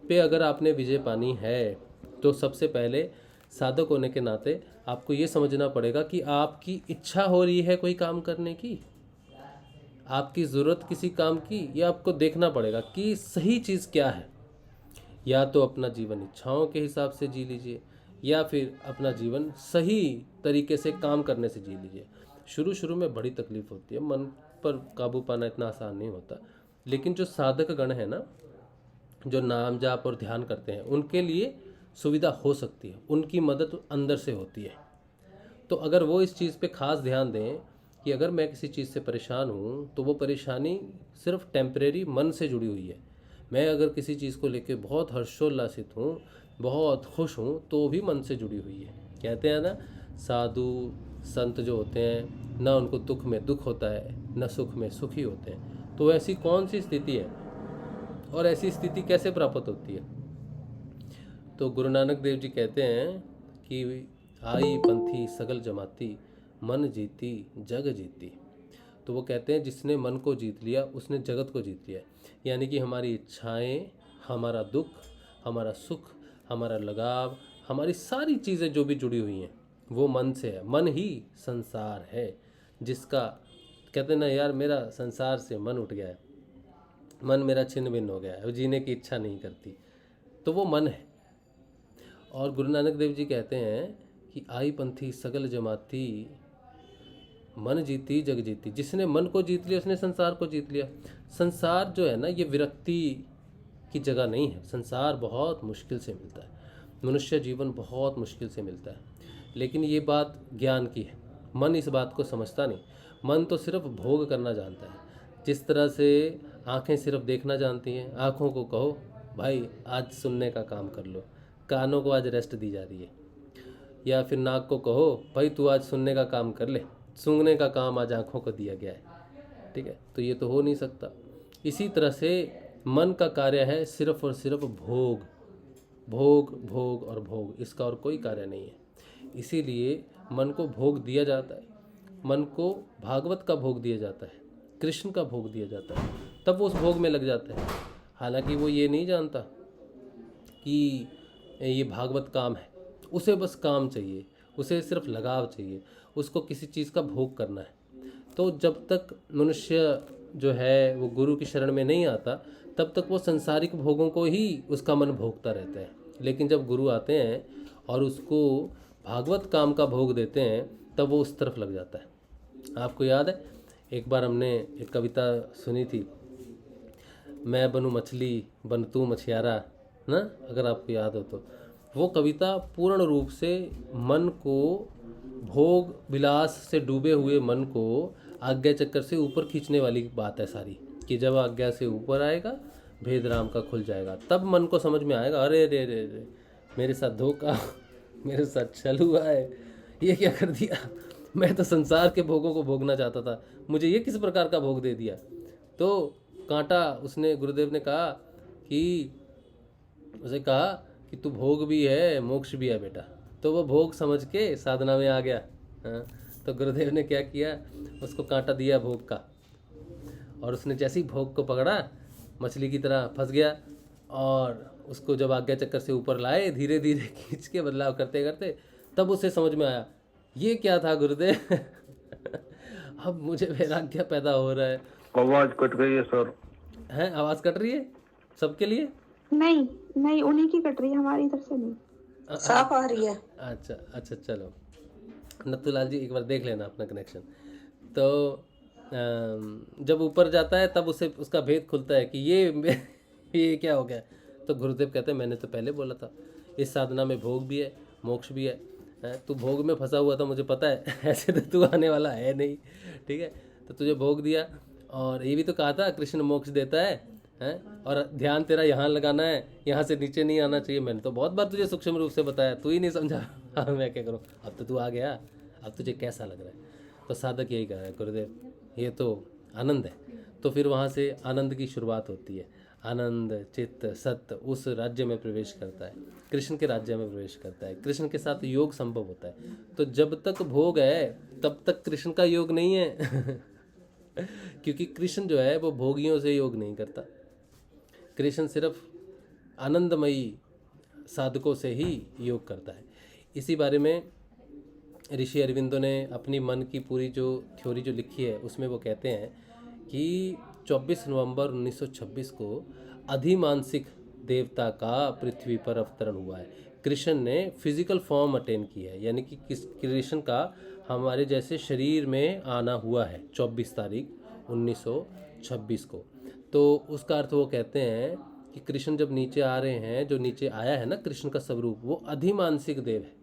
पे अगर आपने विजय पानी है तो सबसे पहले साधक होने के नाते आपको ये समझना पड़ेगा कि आपकी इच्छा हो रही है कोई काम करने की, आपकी ज़रूरत किसी काम की, ये आपको देखना पड़ेगा कि सही चीज़ क्या है। या तो अपना जीवन इच्छाओं के हिसाब से जी लीजिए या फिर अपना जीवन सही तरीके से काम करने से जी लीजिए। शुरू शुरू में बड़ी तकलीफ़ होती है, मन पर काबू पाना इतना आसान नहीं होता, लेकिन जो साधक गण है ना, जो नाम जाप और ध्यान करते हैं, उनके लिए सुविधा हो सकती है, उनकी मदद अंदर से होती है। तो अगर वो इस चीज़ पे खास ध्यान दें कि अगर मैं किसी चीज़ से परेशान हूँ तो वो परेशानी सिर्फ टेम्परेरी मन से जुड़ी हुई है। मैं अगर किसी चीज़ को लेके बहुत हर्षोल्लासित हूँ, बहुत खुश हूँ, तो भी मन से जुड़ी हुई है। कहते हैं ना, साधु संत जो होते हैं ना, उनको दुख में दुख होता है न सुख में सुखी होते हैं। तो ऐसी कौन सी स्थिति है और ऐसी स्थिति कैसे प्राप्त होती है? तो गुरु नानक देव जी कहते हैं कि आई पंथी सगल जमाती, मन जीती जग जीती। तो वो कहते हैं जिसने मन को जीत लिया उसने जगत को जीत लिया। यानी कि हमारी इच्छाएं, हमारा दुख, हमारा सुख, हमारा लगाव, हमारी सारी चीज़ें जो भी जुड़ी हुई हैं वो मन से है। मन ही संसार है, जिसका कहते हैं ना, यार मेरा संसार से मन उठ गया है, मन मेरा छिन्न भिन्न हो गया है, वो जीने की इच्छा नहीं करती, तो वो मन है। और गुरु नानक देव जी कहते हैं कि आई पंथी सगल जमाती, मन जीती जग जीती। जिसने मन को जीत लिया उसने संसार को जीत लिया। संसार जो है ना, ये विरक्ति की जगह नहीं है। संसार बहुत मुश्किल से मिलता है, मनुष्य जीवन बहुत मुश्किल से मिलता है, लेकिन ये बात ज्ञान की है। मन इस बात को समझता नहीं। मन तो सिर्फ भोग करना जानता है। जिस तरह से आँखें सिर्फ देखना जानती हैं, आँखों को कहो भाई आज सुनने का काम कर लो, कानों को आज रेस्ट दी जा रही है। या फिर नाक को कहो भाई तू आज सुनने का काम कर ले, सूंघने का काम आज आँखों को दिया गया है। ठीक है, तो ये तो हो नहीं सकता। इसी तरह से मन का कार्य है सिर्फ और सिर्फ भोग, भोग भोग और भोग, इसका और कोई कार्य नहीं है। इसीलिए मन को भोग दिया जाता है, मन को भागवत का भोग दिया जाता है, कृष्ण का भोग दिया जाता है, तब वो उस भोग में लग जाता है। हालांकि वो ये नहीं जानता कि ये भागवत काम है, उसे बस काम चाहिए, उसे सिर्फ लगाव चाहिए, उसको किसी चीज़ का भोग करना है। तो जब तक मनुष्य जो है वो गुरु की शरण में नहीं आता तब तक वो संसारिक भोगों को ही उसका मन भोगता रहता है। लेकिन जब गुरु आते हैं और उसको भागवत काम का भोग देते हैं तब वो उस तरफ लग जाता है। आपको याद है एक बार हमने एक कविता सुनी थी, मैं बनूं मछली बन तू मछियारा ना, अगर आपको याद हो तो। वो कविता पूर्ण रूप से मन को, भोग विलास से डूबे हुए मन को आज्ञा चक्कर से ऊपर खींचने वाली बात है सारी, कि जब आज्ञा से ऊपर आएगा भेद राम का खुल जाएगा, तब मन को समझ में आएगा अरे रे रे रे मेरे साथ धोखा, मेरे साथ छल हुआ है, ये क्या कर दिया, मैं तो संसार के भोगों को भोगना चाहता था, मुझे ये किस प्रकार का भोग दे दिया। तो कांटा उसने, गुरुदेव ने कहा कि, उसे कहा कि तू भोग भी है मोक्ष भी है बेटा। तो वो भोग समझ के साधना में आ गया। हाँ, तो गुरुदेव ने क्या किया, उसको कांटा दिया भोग का, और उसने जैसे ही भोग को पकड़ा मछली की तरह फंस गया, और उसको जब आज्ञा चक्कर से ऊपर लाए धीरे धीरे खींच के बदलाव करते करते, तब उसे समझ में आया ये क्या था गुरुदेव, अब मुझे वैराग्य पैदा हो रहा है। आवाज कट गई है सर। हैं, आवाज़ कट रही है सबके लिए? नहीं नहीं, उन्हीं की कट रही है, हमारी तरफ से नहीं, साफ आ रही है। अच्छा अच्छा, चलो नथुलाल जी एक बार देख लेना अपना कनेक्शन। तो जब ऊपर जाता है तब उसे उसका भेद खुलता है कि ये क्या हो गया। तो गुरुदेव कहते हैं मैंने तो पहले बोला था इस साधना में भोग भी है मोक्ष भी है, तू भोग में फंसा हुआ था मुझे पता है, ऐसे तो तू आने वाला है नहीं। ठीक है, तो तुझे भोग दिया, और ये भी तो कहा था कृष्ण मोक्ष देता है, हैं, और ध्यान तेरा यहाँ लगाना है, यहाँ से नीचे नहीं आना चाहिए। मैंने तो बहुत बार तुझे सूक्ष्म रूप से बताया, तू ही नहीं समझा। हाँ, मैं क्या करूँ, अब तो तू आ गया, अब तुझे कैसा लग रहा है? तो साधक यही कह रहा है, गुरुदेव ये तो आनंद है। तो फिर वहाँ से आनंद की शुरुआत होती है। आनंद चित्त सत्य उस राज्य में प्रवेश करता है, कृष्ण के राज्य में प्रवेश करता है, कृष्ण के साथ योग संभव होता है। तो जब तक भोग है तब तक कृष्ण का योग नहीं है। क्योंकि कृष्ण जो है वो भोगियों से योग नहीं करता, कृष्ण सिर्फ आनंदमयी साधकों से ही योग करता है। इसी बारे में ऋषि अरविंदो ने अपनी मन की पूरी जो थ्योरी जो लिखी है उसमें वो कहते हैं कि 24 नवंबर 1926 को अधिमानसिक देवता का पृथ्वी पर अवतरण हुआ है। कृष्ण ने फिजिकल फॉर्म अटेन की है, यानी कि कृष्ण का हमारे जैसे शरीर में आना हुआ है 24 तारीख 1926 को। तो उसका अर्थ वो कहते हैं कि कृष्ण जब नीचे आ रहे हैं, जो नीचे आया है ना कृष्ण का स्वरूप, वो अधिमानसिक देव है।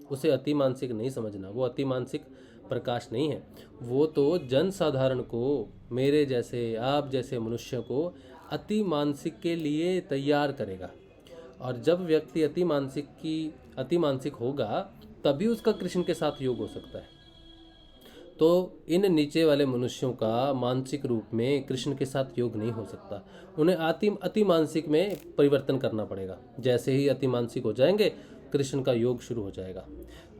उसे अतिमानसिक नहीं समझना, वो अतिमानसिक प्रकाश नहीं है। वो तो जन साधारण को, मेरे जैसे आप जैसे मनुष्य को अतिमानसिक के लिए तैयार करेगा। और जब व्यक्ति अतिमानसिक होगा तभी उसका कृष्ण के साथ योग हो सकता है। तो इन नीचे वाले मनुष्यों का मानसिक रूप में कृष्ण के साथ योग नहीं हो सकता, उन्हें अतिमानसिक में परिवर्तन करना पड़ेगा। जैसे ही अतिमानसिक हो जाएंगे कृष्ण का योग शुरू हो जाएगा।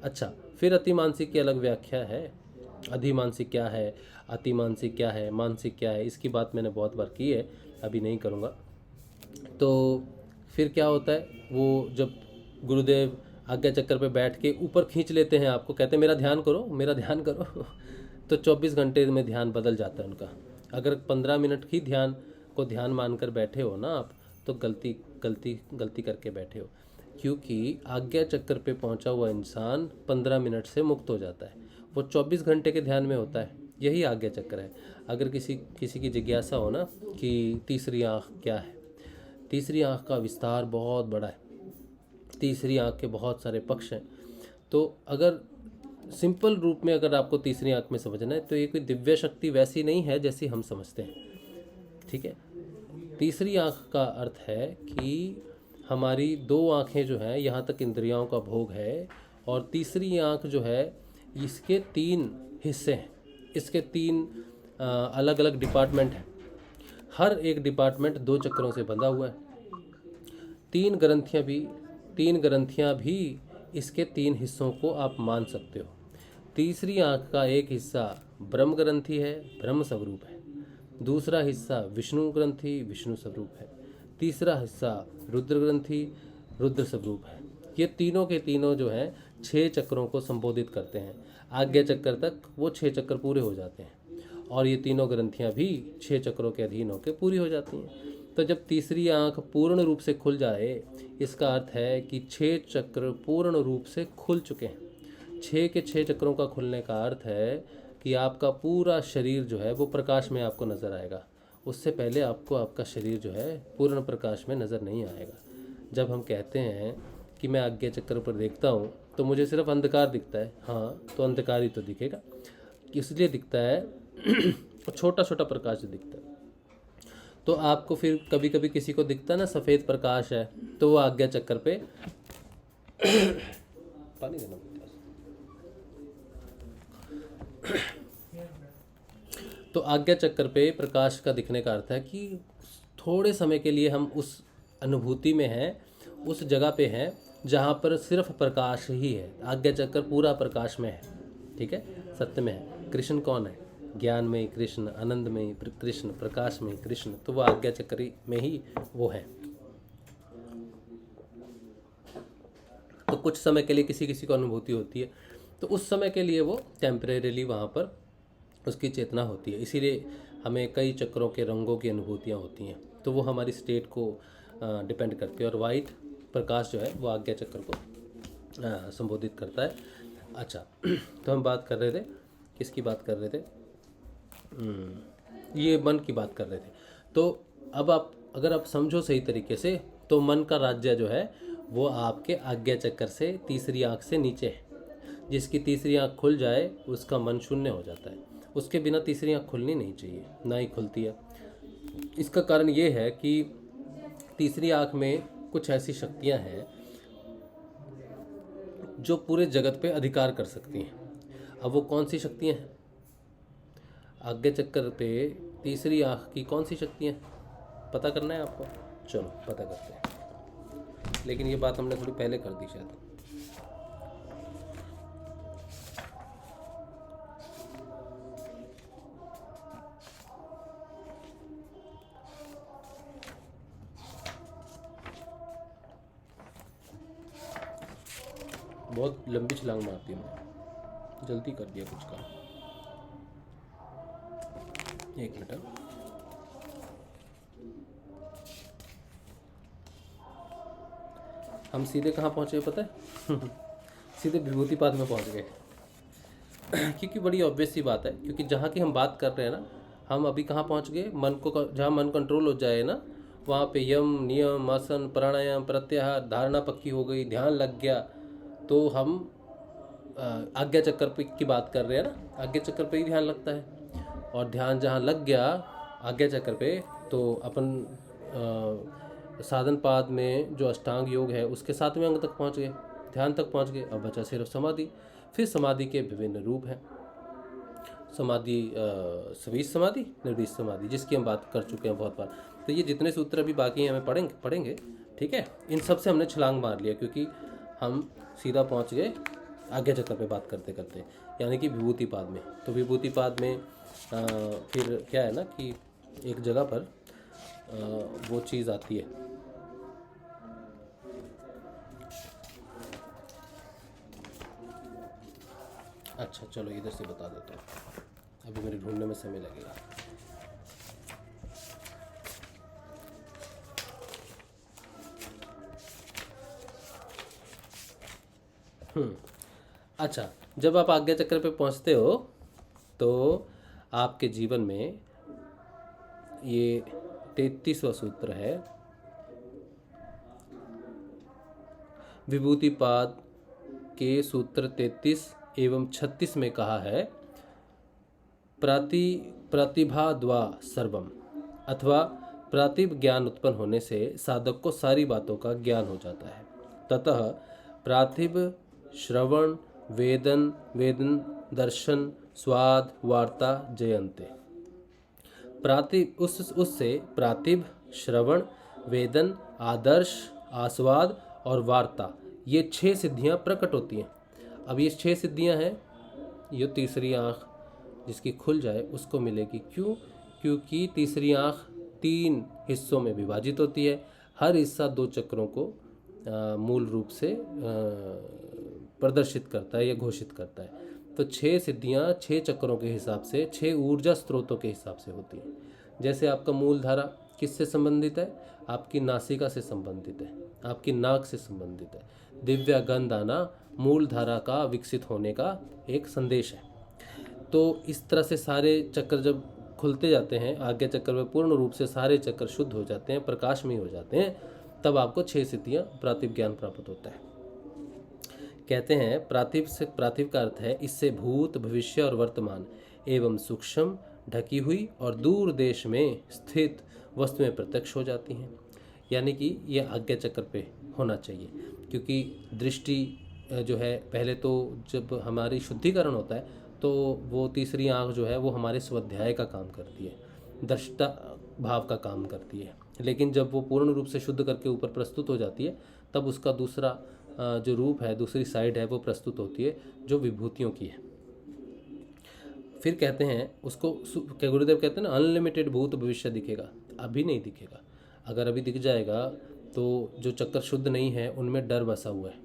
अच्छा, फिर अतिमानसिक की अलग व्याख्या है। अधिमानसिक क्या है, अतिमानसिक क्या है, मानसिक क्या है, इसकी बात मैंने बहुत बार की है, अभी नहीं करूँगा। तो फिर क्या होता है, वो जब गुरुदेव आज्ञा चक्र पे बैठ के ऊपर खींच लेते हैं आपको, कहते हैं मेरा ध्यान करो, मेरा ध्यान करो। तो 24 घंटे में ध्यान बदल जाता है उनका। अगर 15 मिनट ही ध्यान मानकर बैठे हो ना आप, तो गलती करके बैठे हो। क्योंकि आज्ञा चक्र पे पहुंचा हुआ इंसान 15 मिनट से मुक्त हो जाता है, वो 24 घंटे के ध्यान में होता है। यही आज्ञा चक्र है। अगर किसी की जिज्ञासा हो ना कि तीसरी आँख क्या है, तीसरी आँख का विस्तार बहुत बड़ा है, तीसरी आँख के बहुत सारे पक्ष हैं। तो अगर सिंपल रूप में अगर आपको तीसरी आँख में समझना है तो ये कोई दिव्य शक्ति वैसी नहीं है जैसी हम समझते हैं, ठीक है। तीसरी आँख का अर्थ है कि हमारी 2 आँखें जो हैं, यहाँ तक इंद्रियों का भोग है, और तीसरी आँख जो है इसके 3 हिस्से हैं, इसके 3 अलग अलग डिपार्टमेंट हैं। हर एक डिपार्टमेंट 2 चक्रों से बंधा हुआ है। 3 ग्रंथियाँ भी इसके 3 हिस्सों को आप मान सकते हो। तीसरी आँख का एक हिस्सा ब्रह्म ग्रंथि है, ब्रह्म स्वरूप है। दूसरा हिस्सा विष्णु ग्रंथि, विष्णु स्वरूप है। तीसरा हिस्सा रुद्र ग्रंथि, रुद्र स्वरूप है। ये तीनों के तीनों जो हैं 6 चक्रों को संबोधित करते हैं। आज्ञा चक्र तक वो 6 चक्र पूरे हो जाते हैं, और ये तीनों ग्रंथियाँ भी 6 चक्रों के अधीन होकर पूरी हो जाती हैं। तो जब तीसरी आँख पूर्ण रूप से खुल जाए, इसका अर्थ है कि 6 चक्र पूर्ण रूप से खुल चुके हैं। 6 के 6 चक्रों का खुलने का अर्थ है कि आपका पूरा शरीर जो है वो प्रकाश में आपको नज़र आएगा। उससे पहले आपको आपका शरीर जो है पूर्ण प्रकाश में नज़र नहीं आएगा। जब हम कहते हैं कि मैं आज्ञा चक्र पर देखता हूँ तो मुझे सिर्फ अंधकार दिखता है, हाँ तो अंधकार ही तो दिखेगा, इसलिए दिखता है छोटा छोटा प्रकाश दिखता है। तो आपको फिर कभी कभी किसी को दिखता है ना सफ़ेद प्रकाश है, तो वो आज्ञा चक्र पे पानी देना पड़ता है। तो आज्ञा चक्र पे प्रकाश का दिखने का अर्थ है कि थोड़े समय के लिए हम उस अनुभूति में हैं, उस जगह पे हैं जहाँ पर सिर्फ प्रकाश ही है। आज्ञा चक्र पूरा प्रकाश में है, ठीक है, सत्य में है। कृष्ण कौन है? ज्ञान में कृष्ण, आनंद में कृष्ण, प्रकाश में कृष्ण। तो वो आज्ञा चक्र में ही वो है। तो कुछ समय के लिए किसी को अनुभूति होती है, तो उस समय के लिए वो टेम्परेरीली वहाँ पर उसकी चेतना होती है। इसीलिए हमें कई चक्रों के रंगों की अनुभूतियाँ होती हैं, तो वो हमारी स्टेट को डिपेंड करती है। और वाइट प्रकाश जो है वो आज्ञा चक्र को संबोधित करता है। अच्छा, तो हम बात कर रहे थे, किसकी बात कर रहे थे? ये मन की बात कर रहे थे। तो अब अगर आप समझो सही तरीके से, तो मन का राज्य जो है वो आपके आज्ञा चक्र से तीसरी आँख से नीचे है। जिसकी तीसरी आँख खुल जाए उसका मन शून्य हो जाता है। उसके बिना तीसरी आँख खुलनी नहीं चाहिए, ना ही खुलती है। इसका कारण ये है कि तीसरी आँख में कुछ ऐसी शक्तियाँ हैं जो पूरे जगत पे अधिकार कर सकती हैं। अब वो कौन सी शक्तियाँ हैं? आज्ञा चक्र पे तीसरी आँख की कौन सी शक्तियाँ पता करना है आपको? चलो पता करते हैं, लेकिन ये बात हमने थोड़ी पहले कर दी शायद। बहुत लंबी छलांग मारती हूँ मैं, जल्दी कर दिया कुछ काम। एक मिनट। हम सीधे कहाँ पहुँचे पता है? सीधे विभूतिपाद में पहुँच गए। क्योंकि बड़ी ऑब्वियस सी बात है, क्योंकि जहाँ की हम बात कर रहे हैं ना, हम अभी कहाँ पहुँच गए? मन को, जहाँ मन कंट्रोल हो जाए ना, वहाँ पे यम, नियम, आसन, प्राणायाम, प्रत्याहार, धारणा पक्की हो गई, ध्यान लग गया, तो हम आज्ञा चक्र पे की बात कर रहे हैं ना, आज्ञा चक्र पे ही ध्यान लगता है। और ध्यान जहाँ लग गया आज्ञा चक्र पे, तो अपन साधन पाद में जो अष्टांग योग है उसके 7वें अंग तक पहुँच गए, ध्यान तक पहुँच गए। अब बचा सिर्फ समाधि। फिर समाधि के विभिन्न रूप हैं। समाधि सवीस समाधि, निर्दिष्ट समाधि, जिसकी हम बात कर चुके हैं बहुत बार। तो ये जितने सूत्र अभी बाकी हैं हमें पढ़ेंगे, ठीक है। इन सब से हमने छलांग मार लिया, क्योंकि हम सीधा पहुंच गए आज्ञा चक्र पे बात करते करते, यानी कि विभूतिपाद में। तो विभूतिपाद में फिर क्या है ना कि एक जगह पर वो चीज़ आती है, अच्छा चलो इधर से बता देता हूँ, अभी मेरे ढूंढने में समय लगेगा। अच्छा, जब आप आज्ञा चक्र पे पहुंचते हो तो आपके जीवन में ये 33वां सूत्र है। विभूतिपाद के सूत्र 33 एवं 36 में कहा है, प्रतिभा द्वा सर्वम, अथवा प्रातिभ ज्ञान उत्पन्न होने से साधक को सारी बातों का ज्ञान हो जाता है। ततः प्रातिभ श्रवण वेदन दर्शन स्वाद वार्ता जयन्ते। प्रातिभ उससे प्रातिभ श्रवण वेदन आदर्श आस्वाद और वार्ता, ये 6 सिद्धियां प्रकट होती हैं। अब ये 6 सिद्धियां हैं, ये तीसरी आँख जिसकी खुल जाए उसको मिलेगी। क्यों? क्योंकि तीसरी आँख 3 हिस्सों में विभाजित होती है। हर हिस्सा 2 चक्रों को मूल रूप से प्रदर्शित करता है या घोषित करता है। तो 6 सिद्धियां 6 चक्रों के हिसाब से, 6 ऊर्जा स्रोतों के हिसाब से होती हैं। जैसे आपका मूल धारा किससे संबंधित है? आपकी नासिका से संबंधित है, आपकी नाक से संबंधित है। दिव्या गंध आना मूल धारा का विकसित होने का एक संदेश है। तो इस तरह से सारे चक्र जब खुलते जाते हैं, आज्ञा चक्र में पूर्ण रूप से सारे चक्र शुद्ध हो जाते हैं, प्रकाशमय हो जाते हैं, तब आपको 6 सिद्धियां प्रातिभ ज्ञान प्राप्त होता है। कहते हैं प्रातिभ का अर्थ है इससे भूत भविष्य और वर्तमान एवं सूक्ष्म ढकी हुई और दूर देश में स्थित वस्तुएं प्रत्यक्ष हो जाती हैं। यानी कि यह आज्ञा चक्र पे होना चाहिए, क्योंकि दृष्टि जो है, पहले तो जब हमारी शुद्धिकरण होता है तो वो तीसरी आँख जो है वो हमारे स्वाध्याय का काम करती है, दृष्टा भाव का काम करती है। लेकिन जब वो पूर्ण रूप से शुद्ध करके ऊपर प्रस्तुत हो जाती है, तब उसका दूसरा जो रूप है, दूसरी साइड है, वो प्रस्तुत होती है जो विभूतियों की है। फिर कहते हैं उसको, गुरुदेव कहते हैं ना, अनलिमिटेड भूत भविष्य दिखेगा। अभी नहीं दिखेगा, अगर अभी दिख जाएगा तो जो चक्कर शुद्ध नहीं है उनमें डर बसा हुआ है।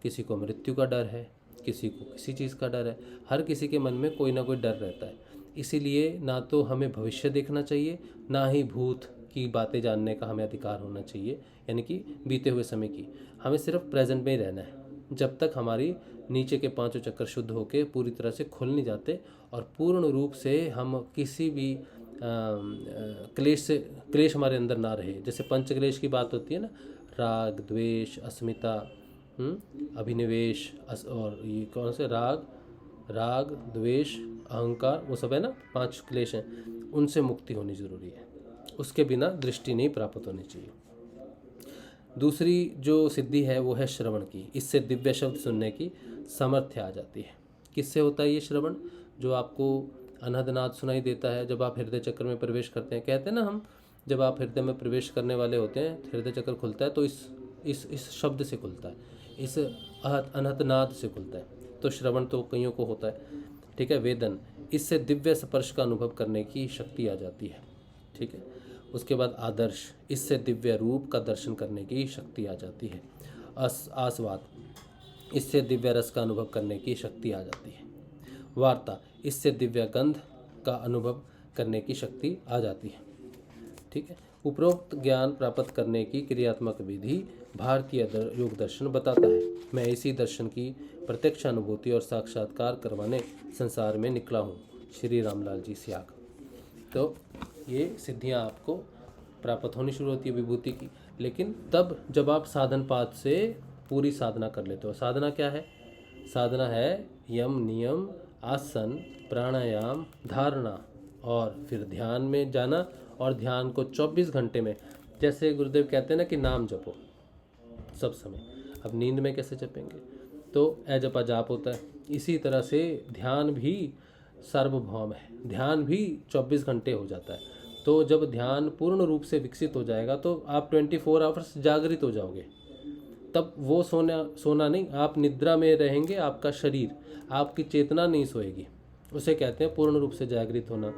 किसी को मृत्यु का डर है, किसी को किसी चीज़ का डर है, हर किसी के मन में कोई ना कोई डर रहता है। इसीलिए ना तो हमें भविष्य देखना चाहिए, ना ही भूत की बातें जानने का हमें अधिकार होना चाहिए, यानी कि बीते हुए समय की। हमें सिर्फ प्रेजेंट में ही रहना है, जब तक हमारी नीचे के 5 चक्कर शुद्ध होकर पूरी तरह से खुल नहीं जाते और पूर्ण रूप से हम किसी भी क्लेश हमारे अंदर ना रहे। जैसे पंचक्लेश की बात होती है ना, राग द्वेष अस्मिता, अभिनिवेश, और ये कौन से राग द्वेष अहंकार, वो सब है ना, 5 क्लेश हैं, उनसे मुक्ति होनी ज़रूरी है। उसके बिना दृष्टि नहीं प्राप्त होनी चाहिए। दूसरी जो सिद्धि है वो है श्रवण की। इससे दिव्य शब्द सुनने की सामर्थ्य आ जाती है। किससे होता है ये श्रवण? जो आपको अनहदनाद सुनाई देता है जब आप हृदय चक्र में प्रवेश करते हैं। कहते हैं ना हम, जब आप हृदय में प्रवेश करने वाले होते हैं, हृदय चक्र खुलता है तो इस शब्द से खुलता है, इस अनहदनाद से खुलता है। तो श्रवण तो कईयों को होता है, ठीक है। वेदन, इससे दिव्य स्पर्श का अनुभव करने की शक्ति आ जाती है, ठीक है। उसके बाद आदर्श, इससे दिव्य रूप का दर्शन करने की शक्ति आ जाती है। आस्वाद, इससे दिव्य रस का अनुभव करने की शक्ति आ जाती है। वार्ता, इससे दिव्य गंध का अनुभव करने की शक्ति आ जाती है, ठीक है। उपरोक्त ज्ञान प्राप्त करने की क्रियात्मक विधि भारतीय योग दर्शन बताता है। मैं इसी दर्शन की प्रत्यक्ष अनुभूति और साक्षात्कार करवाने संसार में निकला हूँ। श्री रामलाल जी सियाग। तो ये सिद्धियाँ आपको प्राप्त होनी शुरू होती है विभूति की, लेकिन तब जब आप साधन पाद से पूरी साधना कर लेते हो। साधना क्या है? साधना है यम, नियम, आसन, प्राणायाम, धारणा और फिर ध्यान में जाना। और ध्यान को 24 घंटे में, जैसे गुरुदेव कहते हैं ना कि नाम जपो सब समय। अब नींद में कैसे जपेंगे? तो ए जपा जाप होता है। इसी तरह से ध्यान भी सार्वभौम है, ध्यान भी 24 घंटे हो जाता है। तो जब ध्यान पूर्ण रूप से विकसित हो जाएगा तो आप 24 आवर्स जागृत हो जाओगे। तब वो सोना नहीं, आप निद्रा में रहेंगे। आपका शरीर, आपकी चेतना नहीं सोएगी। उसे कहते हैं पूर्ण रूप से जागृत होना,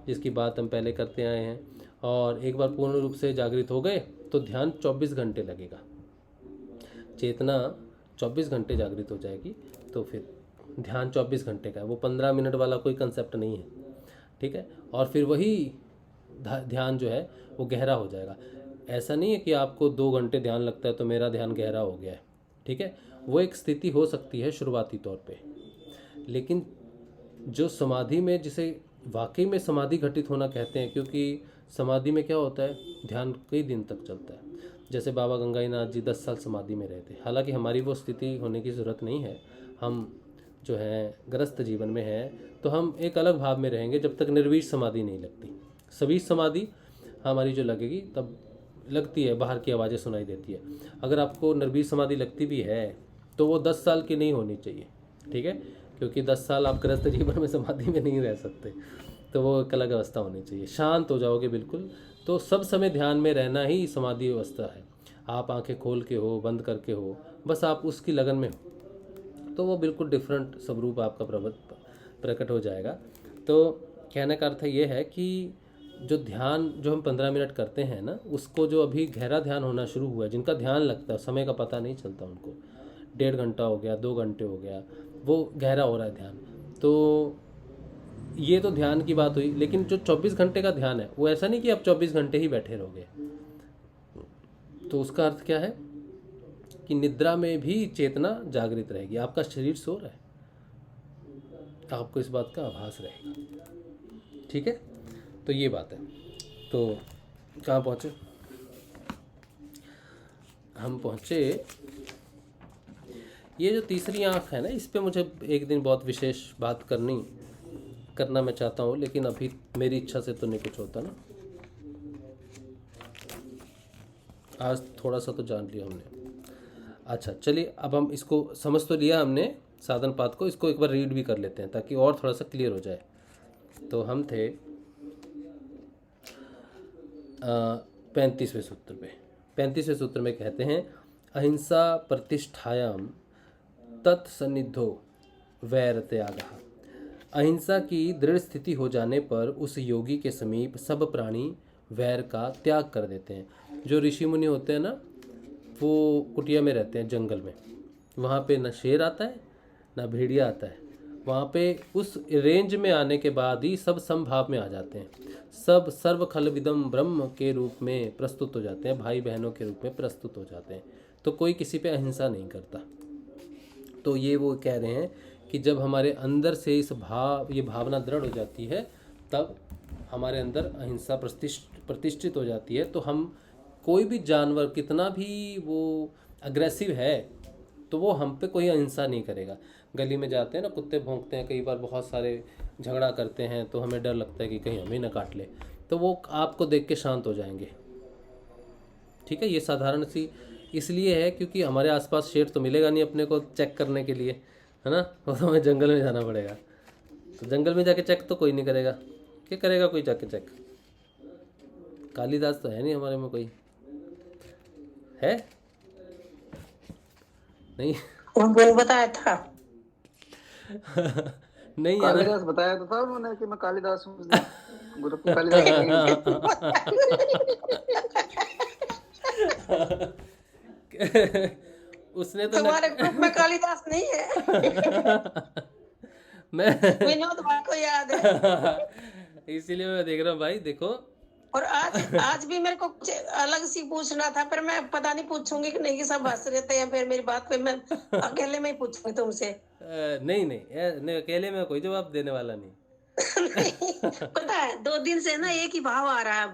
जिसकी बात हम पहले करते आए हैं। और एक बार पूर्ण रूप से जागृत हो गए तो ध्यान 24 घंटे लगेगा। चेतना 24 घंटे जागृत हो जाएगी तो फिर ध्यान 24 घंटे का है। वो 15 मिनट वाला कोई कंसेप्ट नहीं है, ठीक है। और फिर वही ध्यान जो है वो गहरा हो जाएगा। ऐसा नहीं है कि आपको 2 घंटे ध्यान लगता है तो मेरा ध्यान गहरा हो गया है, ठीक है। वो एक स्थिति हो सकती है शुरुआती तौर पे, लेकिन जो समाधि में, जिसे वाकई में समाधि घटित होना कहते हैं, क्योंकि समाधि में क्या होता है, ध्यान कई दिन तक चलता है। जैसे बाबा गंगाईनाथ जी 10 साल समाधि में रहते। हालांकि हमारी वो स्थिति होने की ज़रूरत नहीं है। हम जो है गृहस्थ जीवन में हैं तो हम एक अलग भाव में रहेंगे जब तक निर्वीज समाधि नहीं लगती। सवीज समाधि हमारी जो लगेगी तब लगती है, बाहर की आवाज़ें सुनाई देती है। अगर आपको निर्वीज समाधि लगती भी है तो वो 10 साल की नहीं होनी चाहिए, ठीक है, क्योंकि 10 साल आप गृहस्थ जीवन में समाधि में नहीं रह सकते। तो वो एक अलग अवस्था होनी चाहिए, शांत हो जाओगे बिल्कुल। तो सब समय ध्यान में रहना ही समाधि अवस्था है। आप आंखें खोल के हो, बंद करके हो, बस आप उसकी लगन में हो, तो वो बिल्कुल डिफरेंट स्वरूप आपका प्रकट हो जाएगा। तो कहने का अर्थ ये है कि जो ध्यान जो हम 15 मिनट करते हैं ना, उसको जो अभी गहरा ध्यान होना शुरू हुआ है, जिनका ध्यान लगता है, समय का पता नहीं चलता उनको, 1.5 घंटा हो गया, 2 घंटे हो गया, वो गहरा हो रहा है ध्यान। तो ये तो ध्यान की बात हुई। लेकिन जो 24 घंटे का ध्यान है वो ऐसा नहीं कि आप 24 घंटे ही बैठे रहोगे। तो उसका अर्थ क्या है कि निद्रा में भी चेतना जागृत रहेगी। आपका शरीर सो रहा है, आपको इस बात का आभास रहेगा, ठीक है। तो ये बात है। तो कहाँ पहुँचे हम? पहुँचे ये जो तीसरी आँख है ना, इस पे मुझे एक दिन बहुत विशेष बात करना मैं चाहता हूँ, लेकिन अभी मेरी इच्छा से तो नहीं कुछ होता ना। आज थोड़ा सा तो जान लिया हमने। अच्छा चलिए, अब हम इसको समझ तो लिया हमने साधन पाठ को, इसको एक बार रीड भी कर लेते हैं ताकि और थोड़ा सा क्लियर हो जाए। तो हम थे 35वें सूत्र पे। 35वें सूत्र में कहते हैं, अहिंसा प्रतिष्ठायाम तत्सन्निधो वैर त्यागः। अहिंसा की दृढ़ स्थिति हो जाने पर उस योगी के समीप सब प्राणी वैर का त्याग कर देते हैं। जो ऋषि मुनि होते हैं ना, वो कुटिया में रहते हैं जंगल में। वहाँ पे ना शेर आता है ना भेड़िया आता है। वहाँ पे उस रेंज में आने के बाद ही सब समभाव में आ जाते हैं। सब सर्व खलविदम ब्रह्म के रूप में प्रस्तुत हो जाते हैं, भाई बहनों के रूप में प्रस्तुत हो जाते हैं। तो कोई किसी पे अहिंसा नहीं करता। तो ये वो कह रहे हैं कि जब हमारे अंदर से ये भावना दृढ़ हो जाती है, तब हमारे अंदर अहिंसा प्रतिष्ठित हो जाती है। तो हम कोई भी जानवर कितना भी वो अग्रेसिव है तो वो हम पे कोई अहिंसा नहीं करेगा। गली में जाते हैं ना, कुत्ते भौंकते हैं, कई बार बहुत सारे झगड़ा करते हैं तो हमें डर लगता है कि कहीं हमें ना काट ले। तो वो आपको देख के शांत हो जाएंगे। ठीक है, ये साधारण सी इसलिए है क्योंकि हमारे आसपास शेर तो मिलेगा नहीं अपने को चेक करने के लिए, है ना, वो तो हमें जंगल में जाना पड़ेगा। तो जंगल में जाके चेक तो कोई नहीं करेगा, क्या करेगा कोई जाके चेक? कालिदास तो है नहीं हमारे में, कोई है नहीं। उन्होंने बताया था। नहीं यार, कालिदास बताया तो था उन्होंने कि मैं कालिदास हूँ, गुरु को कालिदास नहीं। उसने तो तुम्हारे ग्रुप में कालिदास नहीं है? मैं विनोद भाई को याद है। इसीलिए मैं देख रहा हूँ भाई, देखो। और आज भी मेरे को कुछ अलग सी पूछना था, पर मैं पता नहीं पूछूंगी कि नहीं, कि सब हंस रहे हैं फिर मेरी बात पे। मैं अकेले में ही पूछूंगी तुमसे। नहीं नहीं, अकेले में कोई जवाब देने वाला नहीं। नहीं, पता है 2 दिन से ना एक ही भाव आ रहा है।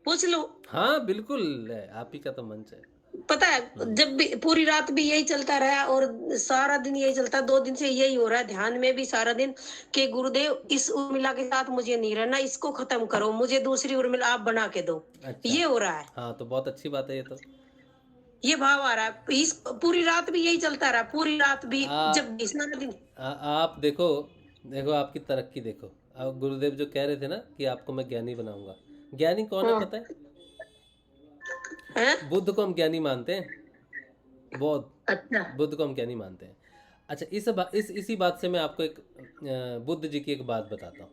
पूछ लो। हाँ बिल्कुल, आप ही का तो मंच है। पता है जब भी पूरी रात भी यही चलता रहा और सारा दिन यही चलता, 2 दिन से यही हो रहा है। ध्यान में भी सारा दिन कि गुरुदेव इस उर्मिला के साथ मुझे नहीं रहना, इसको खत्म करो, मुझे दूसरी उर्मिला आप बना के दो। अच्छा। ये हो रहा है। हाँ तो बहुत अच्छी बात है ये तो। ये भाव आ रहा है। इस पूरी रात भी यही चलता रहा, पूरी रात भी। जब स्नान दिन आप देखो आपकी तरक्की देखो। अब गुरुदेव जो कह रहे थे ना कि आपको मैं ज्ञानी बनाऊंगा, ज्ञानी कौन है पता है? बुद्ध को हम ज्ञानी मानते हैं, बौद्ध। अच्छा। बुद्ध को हम ज्ञानी मानते हैं। अच्छा, इसी बात से मैं आपको एक बुद्ध जी की एक बात बताता हूँ।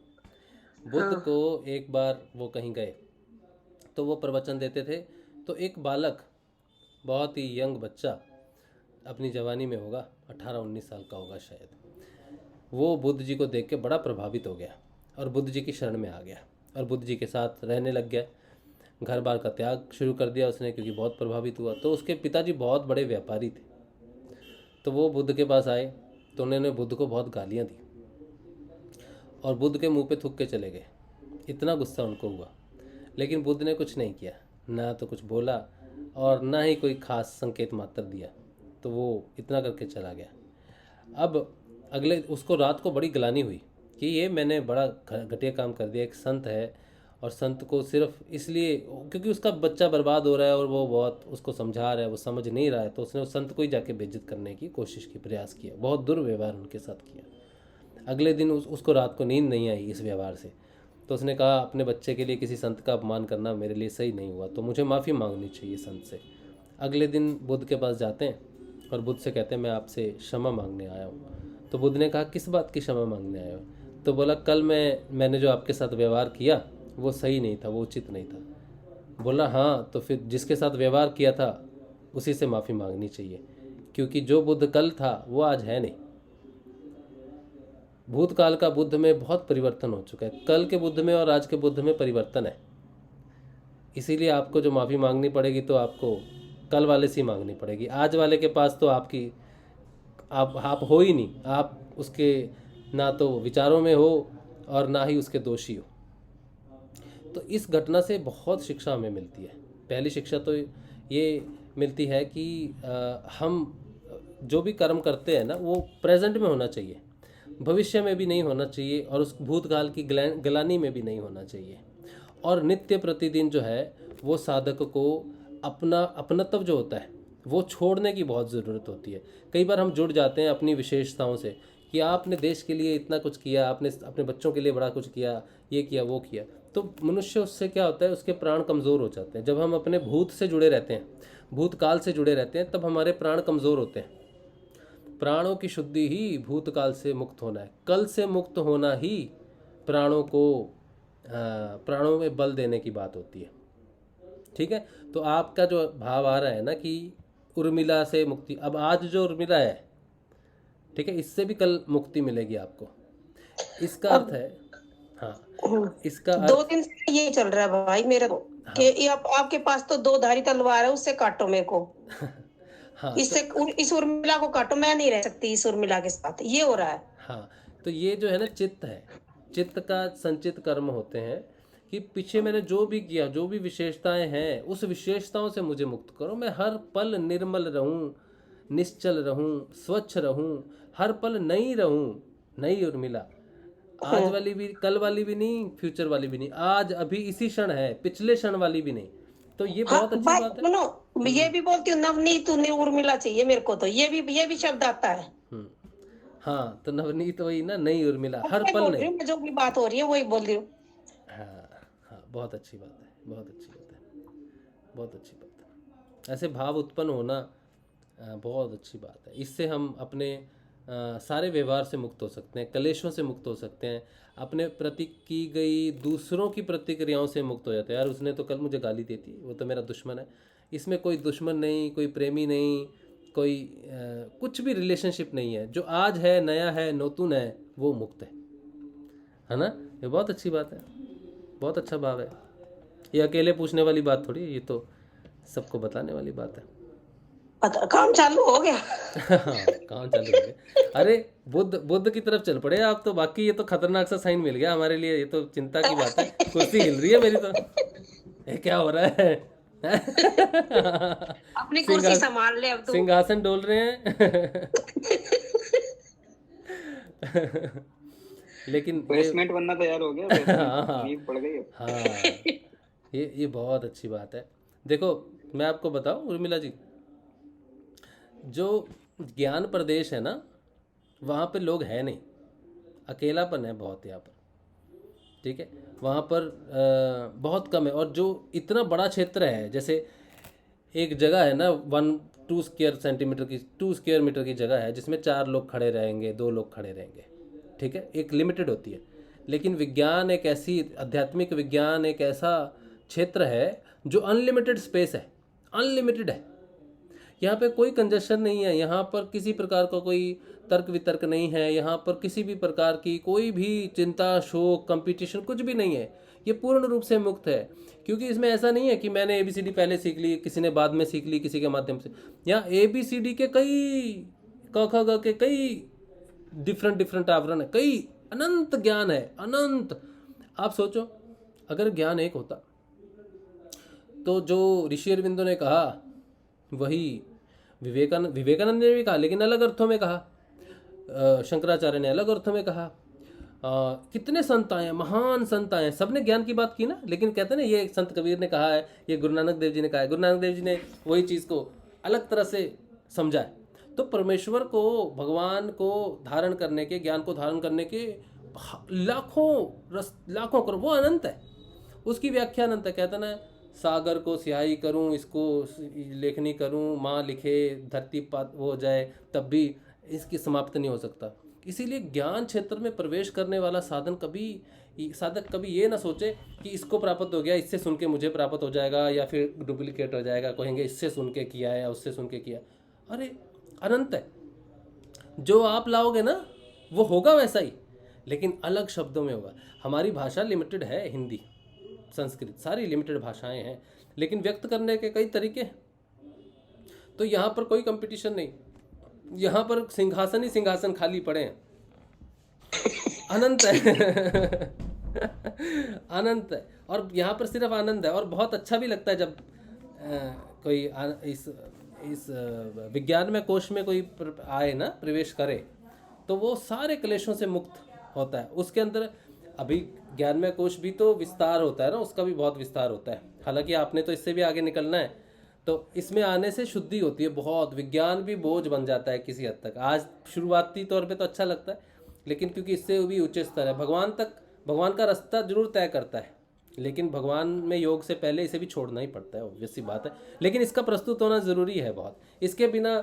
बुद्ध को एक बार वो कहीं गए तो वो प्रवचन देते थे, तो एक बालक, बहुत ही यंग बच्चा, अपनी जवानी में होगा, 18-19 साल का होगा शायद, वो बुद्ध जी को देख के बड़ा प्रभावित हो गया और बुद्ध जी की शरण में आ गया और बुद्ध जी के साथ रहने लग गया। घर बार का त्याग शुरू कर दिया उसने क्योंकि बहुत प्रभावित हुआ। तो उसके पिताजी बहुत बड़े व्यापारी थे, तो वो बुद्ध के पास आए तो उन्होंने बुद्ध को बहुत गालियाँ दी और बुद्ध के मुंह पे थूक के चले गए। इतना गुस्सा उनको हुआ, लेकिन बुद्ध ने कुछ नहीं किया, ना तो कुछ बोला और ना ही कोई खास संकेत मात्र दिया। तो वो इतना करके चला गया। अब अगले उसको रात को बड़ी ग्लानि हुई कि ये मैंने बड़ा घटिया काम कर दिया। एक संत है और संत को सिर्फ इसलिए क्योंकि उसका बच्चा बर्बाद हो रहा है और वो बहुत उसको समझा रहा है, वो समझ नहीं रहा है, तो उसने उस संत को ही जाके बेइज्जत करने की कोशिश की, प्रयास किया, बहुत दुर्व्यवहार उनके साथ किया। अगले दिन उसको रात को नींद नहीं आई इस व्यवहार से। तो उसने कहा अपने बच्चे के लिए किसी संत का अपमान करना मेरे लिए सही नहीं हुआ, तो मुझे माफ़ी मांगनी चाहिए संत से। अगले दिन बुद्ध के पास जाते हैं और बुद्ध से कहते हैं मैं आपसे क्षमा मांगने आया हूँ। तो बुद्ध ने कहा किस बात की क्षमा मांगने आए हो? तो बोला कल मैंने जो आपके साथ व्यवहार किया वो सही नहीं था, वो उचित नहीं था। बोला हाँ, तो फिर जिसके साथ व्यवहार किया था उसी से माफ़ी मांगनी चाहिए, क्योंकि जो बुद्ध कल था वो आज है नहीं। भूतकाल का बुद्ध में बहुत परिवर्तन हो चुका है, कल के बुद्ध में और आज के बुद्ध में परिवर्तन है। इसीलिए आपको जो माफ़ी मांगनी पड़ेगी तो आपको कल वाले से मांगनी पड़ेगी। आज वाले के पास तो आप हो ही नहीं, आप उसके ना तो विचारों में हो और ना ही उसके दोषी हो। तो इस घटना से बहुत शिक्षा हमें मिलती है। पहली शिक्षा तो ये मिलती है कि हम जो भी कर्म करते हैं ना वो प्रेजेंट में होना चाहिए, भविष्य में भी नहीं होना चाहिए और उस भूतकाल की ग्लानि में भी नहीं होना चाहिए। और नित्य प्रतिदिन जो है वो साधक को अपनत्व जो होता है वो छोड़ने की बहुत ज़रूरत होती है। कई बार हम जुड़ जाते हैं अपनी विशेषताओं से कि आपने देश के लिए इतना कुछ किया, आपने अपने बच्चों के लिए बड़ा कुछ किया, ये किया वो किया, तो मनुष्य उससे क्या होता है उसके प्राण कमज़ोर हो जाते हैं। जब हम अपने भूत से जुड़े रहते हैं, भूतकाल से जुड़े रहते हैं, तब हमारे प्राण कमज़ोर होते हैं। प्राणों की शुद्धि ही भूतकाल से मुक्त होना है, कल से मुक्त होना ही प्राणों में बल देने की बात होती है। ठीक है, तो आपका जो भाव आ रहा है ना कि उर्मिला से मुक्ति, अब आज जो उर्मिला है ठीक है, इससे भी कल मुक्ति मिलेगी आपको। इसका अर्थ है हाँ, इसका 2 दिन से यही चल रहा है भाई मेरा कि आपके पास तो 2 धारी तलवार है, उससे काटो मेरे को। हाँ, इससे इस उर्मिला को काटो, मैं नहीं रह सकती इस उर्मिला के साथ, ये हो रहा है। हाँ, तो ये जो है ना चित्त है, चित्त का संचित कर्म होते हैं कि पीछे मैंने जो भी किया, जो भी विशेषताएं हैं, उस विशेषताओं से मुझे मुक्त करो। मैं हर पल निर्मल रहूं, निश्चल रहूं, स्वच्छ रहूं, हर पल नई रहूं, नई उर्मिला। आज वाली भी, कल वाली भी नहीं, फ्यूचर वाली भी नहीं, आज अभी इसी क्षण है, पिछले क्षण वाली भी नहीं। तो ये बहुत अच्छी भाई बात है। सुनो, ये भी बोलती हूँ नवनीत उर्मिला चाहिए मेरे को, तो ये भी शब्द आता है। हाँ, तो नवनीत वही ना, नई उर्मिला, हर मैं पल बोल रही नहीं। हूँ, जो भी बात हो रही है वही बोल रही हूँ। हाँ हाँ, बहुत अच्छी बात है, बहुत अच्छी बात है, बहुत अच्छी बात है। ऐसे भाव उत्पन्न होना बहुत अच्छी बात है। इससे हम अपने सारे व्यवहार से मुक्त हो सकते हैं, कलेशों से मुक्त हो सकते हैं, अपने प्रति की गई दूसरों की प्रतिक्रियाओं से मुक्त हो जाते हैं। यार उसने तो कल मुझे गाली दी थी, वो तो मेरा दुश्मन है। इसमें कोई दुश्मन नहीं, कोई प्रेमी नहीं, कोई कुछ भी रिलेशनशिप नहीं है। जो आज है, नया है, नूतन है, वो मुक्त है ना। ये बहुत अच्छी बात है, बहुत अच्छा भाव है। ये अकेले पूछने वाली बात थोड़ी है, ये तो सबको बताने वाली बात है। काम चालू हो गया। हाँ, काम चालू हो गया। अरे बुद्ध की तरफ चल पड़े आप तो। बाकी ये तो खतरनाक सा साइन मिल गया हमारे लिए, ये तो चिंता की बात है। कुर्सी हिल रही है मेरी तो, ये क्या हो रहा है? अपनी कुर्सी संभाल ले अब तू। सिंहासन डोल रहे हैं। लेकिन प्लेसमेंट बनना तैयार हो गया, हाँ नींव पड़ गई। हाँ, ये बहुत अच्छी बात है। देखो मैं आपको बताऊं उर्मिला जी, जो ज्ञान प्रदेश है ना, वहाँ पे लोग है नहीं, अकेलापन है बहुत यहाँ पर, ठीक है। वहाँ पर बहुत कम है। और जो इतना बड़ा क्षेत्र है, जैसे एक जगह है ना 2 स्क्वायर मीटर की जगह है, जिसमें 4 लोग खड़े रहेंगे, 2 लोग खड़े रहेंगे, ठीक है, एक लिमिटेड होती है। लेकिन विज्ञान एक ऐसी, आध्यात्मिक विज्ञान एक ऐसा क्षेत्र है जो अनलिमिटेड स्पेस है, अनलिमिटेड है। यहाँ पे कोई कंजशन नहीं है, यहाँ पर किसी प्रकार का कोई तर्क वितर्क नहीं है, यहाँ पर किसी भी प्रकार की कोई भी चिंता, शोक, कंपटीशन कुछ भी नहीं है। ये पूर्ण रूप से मुक्त है, क्योंकि इसमें ऐसा नहीं है कि मैंने ABCD पहले सीख ली, किसी ने बाद में सीख ली किसी के माध्यम से। यहाँ ABCD के कई, क ख ग के कई डिफरेंट आवरण है, कई अनंत ज्ञान है, अनंत। आप सोचो अगर ज्ञान एक होता तो जो ऋषि अरविंदो ने कहा वही विवेकानंद ने भी कहा, लेकिन अलग अर्थों में कहा। शंकराचार्य ने अलग अर्थों में कहा। कितने संत आए, महान संत आए, सबने ज्ञान की बात की ना। लेकिन कहते हैं ना, ये संत कबीर ने कहा है, ये गुरु नानक देव जी ने कहा है। गुरु नानक देव जी ने वही चीज़ को अलग तरह से समझा है। तो परमेश्वर को, भगवान को धारण करने के, ज्ञान को धारण करने के लाखों करोड़, वो अनंत है, उसकी व्याख्या अनंत है। कहता ना, सागर को स्याही करूं, इसको लेखनी करूं, माँ लिखे, धरती पात हो जाए, तब भी इसकी समाप्त नहीं हो सकता। इसीलिए ज्ञान क्षेत्र में प्रवेश करने वाला साधक कभी ये ना सोचे कि इसको प्राप्त हो गया, इससे सुन के मुझे प्राप्त हो जाएगा, या फिर डुप्लीकेट हो जाएगा, कहेंगे इससे सुन के किया है या उससे सुन के किया। अरे अनंत है, जो आप लाओगे ना वो होगा वैसा ही, लेकिन अलग शब्दों में होगा। हमारी भाषा लिमिटेड है, हिंदी, संस्कृत, सारी लिमिटेड भाषाएं हैं, लेकिन व्यक्त करने के कई तरीके हैं। तो यहाँ पर कोई कंपटीशन नहीं, यहाँ पर सिंहासन ही सिंहासन खाली पड़े हैं, अनंत है। अनंत है, और यहाँ पर सिर्फ आनंद है। और बहुत अच्छा भी लगता है जब कोई इस विज्ञान में कोश में कोई आए ना, प्रवेश करे, तो वो सारे क्लेशों से मुक्त होता है। उसके अंदर अभी ज्ञान में कोश भी तो विस्तार होता है ना, उसका भी बहुत विस्तार होता है। हालांकि आपने तो इससे भी आगे निकलना है, तो इसमें आने से शुद्धि होती है बहुत। विज्ञान भी बोझ बन जाता है किसी हद तक। आज शुरुआती तौर पे तो अच्छा लगता है, लेकिन क्योंकि इससे भी उच्च स्तर है, भगवान का रास्ता जरूर तय करता है, लेकिन भगवान में योग से पहले इसे भी छोड़ना ही पड़ता है, ऑब्वियस सी बात है। लेकिन इसका प्रस्तुत होना ज़रूरी है बहुत। इसके बिना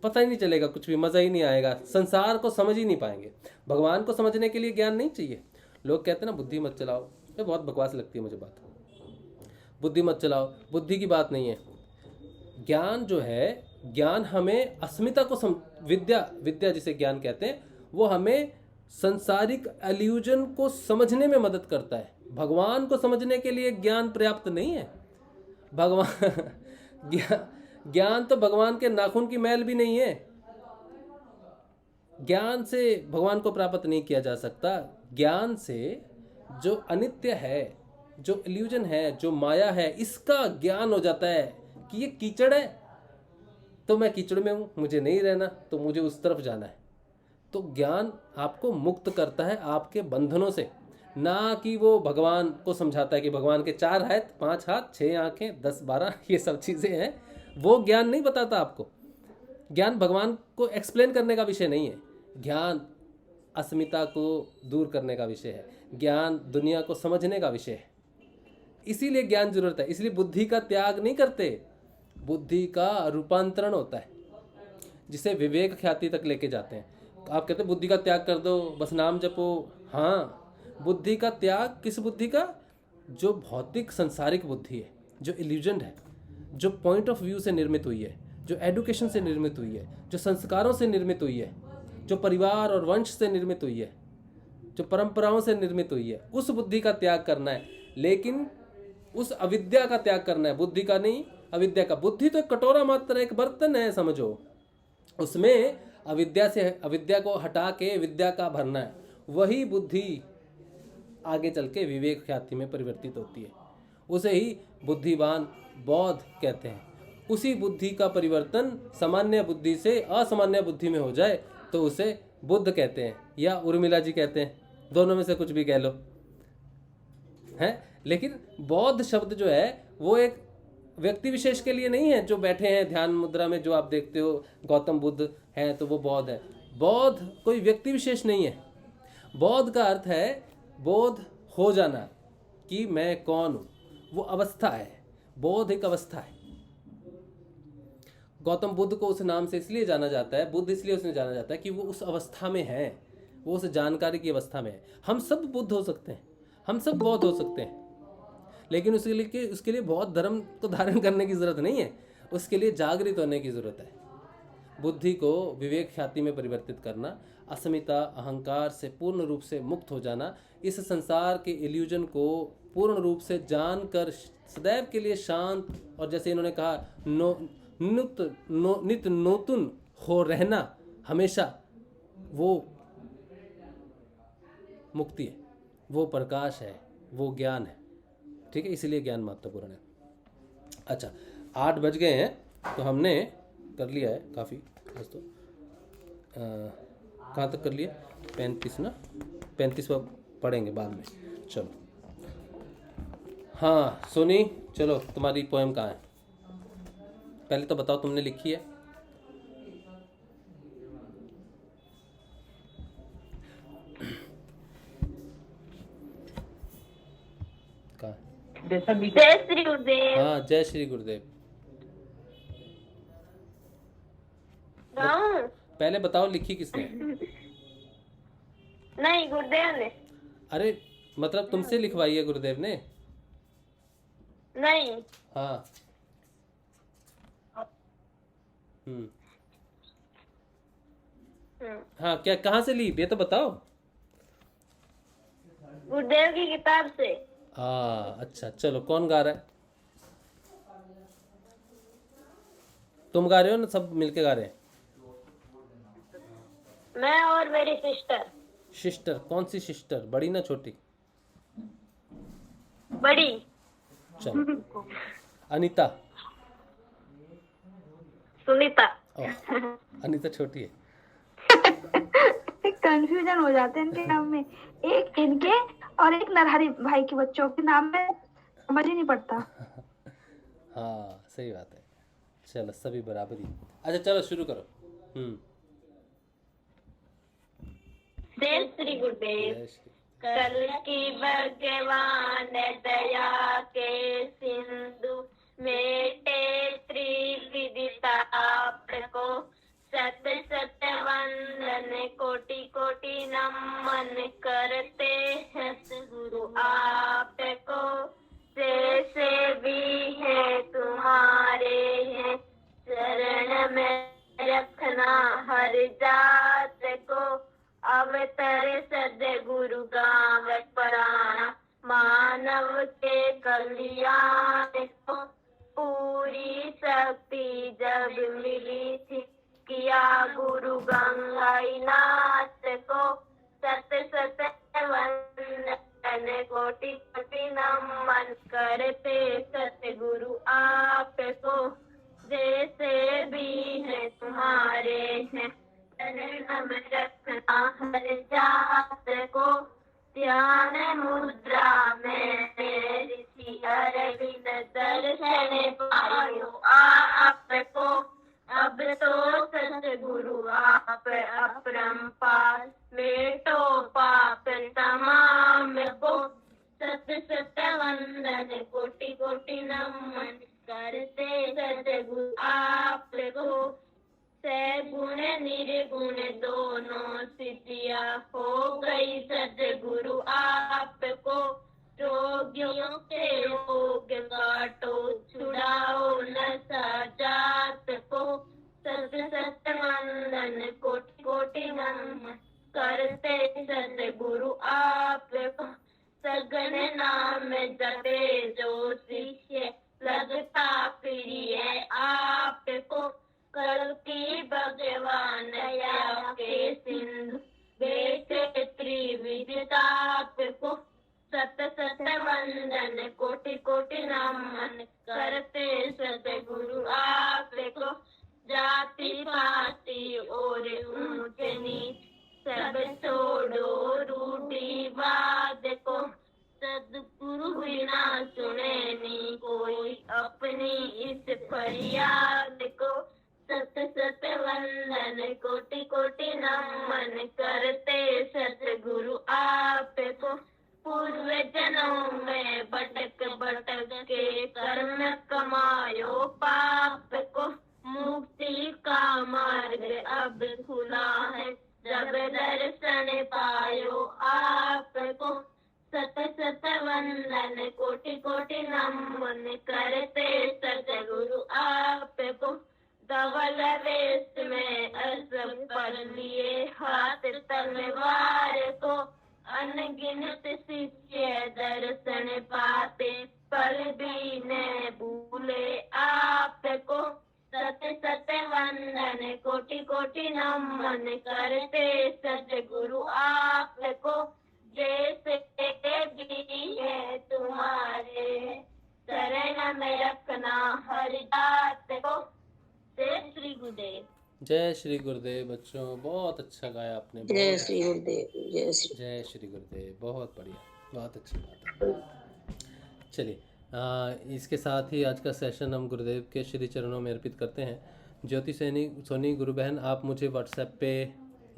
पता ही नहीं चलेगा, कुछ भी मज़ा ही नहीं आएगा, संसार को समझ ही नहीं पाएंगे। भगवान को समझने के लिए ज्ञान नहीं चाहिए। लोग कहते हैं ना बुद्धि मत चलाओ, ये बहुत बकवास लगती है मुझे बात। बुद्धि मत चलाओ, बुद्धि की बात नहीं है। ज्ञान जो है, ज्ञान हमें अस्मिता को विद्या जिसे ज्ञान कहते हैं, वो हमें संसारिक एल्यूजन को समझने में मदद करता है। भगवान को समझने के लिए ज्ञान पर्याप्त नहीं है। ज्ञान तो भगवान के नाखून की मैल भी नहीं है। ज्ञान से भगवान को प्राप्त नहीं किया जा सकता। ज्ञान से जो अनित्य है, जो इल्यूजन है, जो माया है, इसका ज्ञान हो जाता है कि ये कीचड़ है तो मैं कीचड़ में हूँ, मुझे नहीं रहना, तो मुझे उस तरफ जाना है। तो ज्ञान आपको मुक्त करता है आपके बंधनों से, ना कि वो भगवान को समझाता है कि भगवान के 4 हाथ 5 हाथ 6 आंखें 10 12 ये सब चीज़ें हैं। वो ज्ञान नहीं बताता आपको। ज्ञान भगवान को एक्सप्लेन करने का विषय नहीं है। ज्ञान अस्मिता को दूर करने का विषय है। ज्ञान दुनिया को समझने का विषय है। इसीलिए ज्ञान जरूरत है। इसलिए बुद्धि का त्याग नहीं करते, बुद्धि का रूपांतरण होता है, जिसे विवेक ख्याति तक लेके जाते हैं। आप कहते हैं बुद्धि का त्याग कर दो, बस नाम जपो। हाँ, बुद्धि का त्याग किस बुद्धि का? जो भौतिक संसारिक बुद्धि है, जो इल्यूजन है, जो पॉइंट ऑफ व्यू से निर्मित हुई है, जो एडुकेशन से निर्मित हुई है, जो संस्कारों से निर्मित हुई है, जो परिवार और वंश से निर्मित हुई है, जो परंपराओं से निर्मित हुई है, उस बुद्धि का त्याग करना है। लेकिन उस अविद्या का त्याग करना है, बुद्धि का नहीं, अविद्या का। बुद्धि तो एक कटोरा मात्र, एक बर्तन है समझो। उसमें अविद्या को हटा के विद्या का भरना है। वही बुद्धि आगे चल के विवेक ख्याति में परिवर्तित होती है। उसे ही बुद्धिवान बौद्ध कहते हैं। उसी बुद्धि का परिवर्तन सामान्य बुद्धि से असामान्य बुद्धि में हो जाए तो उसे बुद्ध कहते हैं या उर्मिला जी कहते हैं, दोनों में से कुछ भी कह लो है। लेकिन बौद्ध शब्द जो है वो एक व्यक्ति विशेष के लिए नहीं है जो बैठे हैं ध्यान मुद्रा में। जो आप देखते हो गौतम बुद्ध हैं तो वो बौद्ध है। बौद्ध कोई व्यक्ति विशेष नहीं है। बौद्ध का अर्थ है बोध हो जाना कि मैं कौन हूँ, वो अवस्था है। बोध एक अवस्था है। गौतम बुद्ध को उस नाम से इसलिए जाना जाता है, बुद्ध इसलिए उसने जाना जाता है कि वो उस अवस्था में है, वो उस जानकारी की अवस्था में है। हम सब बुद्ध हो सकते हैं, हम सब बौद्ध हो सकते हैं, लेकिन उसके लिए बौद्ध धर्म को धारण करने की जरूरत नहीं है। उसके लिए जागृत होने की जरूरत है। बुद्धि को विवेक ख्याति में परिवर्तित करना, अस्मिता अहंकार से पूर्ण रूप से मुक्त हो जाना, इस संसार के इल्यूजन को पूर्ण रूप से जानकर सदैव के लिए शांत और जैसे इन्होंने कहा नित्य नूतन हो रहना हमेशा, वो मुक्ति है, वो प्रकाश है, वो ज्ञान है। ठीक है, इसलिए ज्ञान महत्वपूर्ण है। अच्छा, 8 बज गए हैं तो हमने कर लिया है काफ़ी। दोस्तों कहाँ तक कर लिया? 35 ना, 35 पढ़ेंगे बाद में। चलो हाँ सोनी, चलो तुम्हारी पोएम कहाँ है? पहले तो बताओ तुमने लिखी है? कहाँ? जय श्री गुरुदेव। हाँ, जय श्री गुरुदेव। गाऊं? पहले बताओ लिखी किसने? नहीं, गुरुदेव ने। अरे मतलब तुमसे लिखवाई है गुरुदेव ने? नहीं। हाँ। हाँ, क्या कहाँ से ली ये तो बताओ। गुरुदेव की किताब से। अच्छा, चलो कौन गा रहा है? तुम गा रहे हो ना? सब मिलके गा रहे हैं? मैं और मेरी सिस्टर। सिस्टर? कौन सी सिस्टर, बड़ी ना छोटी? बड़ी। चलो, अनीता? सुनीता। अनीता छोटी है। कंफ्यूजन हो जाते हैं इनके नाम में, एक इनके और एक नरहरी भाई के बच्चों के नाम में समझ ही नहीं पड़ता। हाँ सही बात है। चलो सभी बराबरी। अच्छा चलो शुरू करो। जय श्री गुरुदेव। जय श्री। कल की भगवान दया के सिंधु मेटे त्रिविदिताप को सत सत वंदन कोटि कोटि नमन करते हैं गुरु आपको। जैसे भी है तुम्हारे हैं चरण में रखना हर जात को। अवतर सद्गुरु गावत पुराण मानव के कल्याण को। पूरी शक्ति जब मिली थी किया गुरु गंगाईनाथ को। सत सत वंदन कोटि कोटि नमन करते सतगुरु आपको। जैसे भी है तुम्हारे हैं चरण में रख हर जात को ध्यान मुद्रा में ऋषि अरविंद दर्शन पायो आपको। अब तो सतगुरु आप अपरंपार मेटो पाप तमाम को। सत सत वंदन कोटि कोटि नमन करते सतगुरु आपको। सगुण निर्गुण दोनों सिद्धियां हो गई सतगुरु आपको। रोगियों के रोग काटो छुड़ाओ नशा जात को। सत सत वंदन कोटि कोटि नमन करते सतगुरु आपको। सगन नाम जपे जो शिष्य लगता प्रिय आपको। कल की भगवान या के सिंधु बेटे त्रिविदिताप को। सत सत वंदन कोटि कोटि नमन करते सतगुरु आपको। जाति पाति और ऊंच नीच सब छोड़ो रूढ़िवाद को। सदगुरु बिना सुने नी कोई अपनी इस फरियाद को। सत सत वंदन कोटि कोटि नमन करते सतगुरु आपको। पूर्व जन्मों में भटक भटक के कर्म कमायो पाप को। मुक्ति का मार्ग अब खुला है जब दर्शन पायो आपको। सत सत वंदन कोटि कोटि नमन करते सतगुरु आपको। धवल वेश में असब पर लिए हाथ तलवार को। अनगिनत शिष्य दर्शन पाते पल भी न भूले आपको। सत सत वंदन कोटि कोटि नमन करते सतगुरु आपको। जैसे भी है तुम्हारे शरण में रखना हर जात को। जय श्री गुरुदेव। जय श्री गुरुदेव। बच्चों बहुत अच्छा गाया आपने। जय श्री गुरुदेव। जय श्री गुरुदेव। बहुत बढ़िया, बहुत अच्छी बात है। चलिए इसके साथ ही आज का सेशन हम गुरुदेव के श्री चरणों में अर्पित करते हैं। ज्योति सोनी गुरु बहन, आप मुझे व्हाट्सएप पे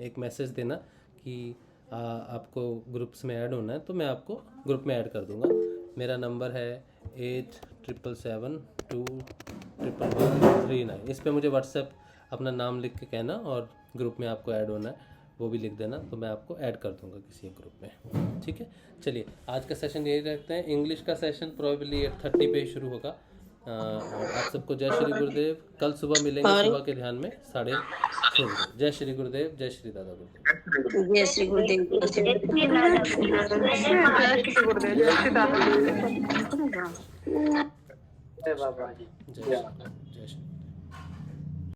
एक मैसेज देना कि आपको ग्रुप्स में ऐड होना है, तो मैं आपको ग्रुप में ऐड कर दूंगा। मेरा नंबर है 8772111139। इस पे मुझे व्हाट्सएप अपना नाम लिख के कहना और ग्रुप में आपको ऐड होना है वो भी लिख देना, तो मैं आपको ऐड कर दूंगा किसी एक ग्रुप में। ठीक है, चलिए आज का सेशन यही रखते हैं। इंग्लिश का सेशन प्रोबेबली 8:30 पे शुरू होगा। और आप सबको जय श्री गुरुदेव। कल सुबह मिलेंगे सुबह के ध्यान में 6:30। जय श्री गुरुदेव। जय श्री दादा गुरुदेव। जय श्री गुरुदेव। जय श्री।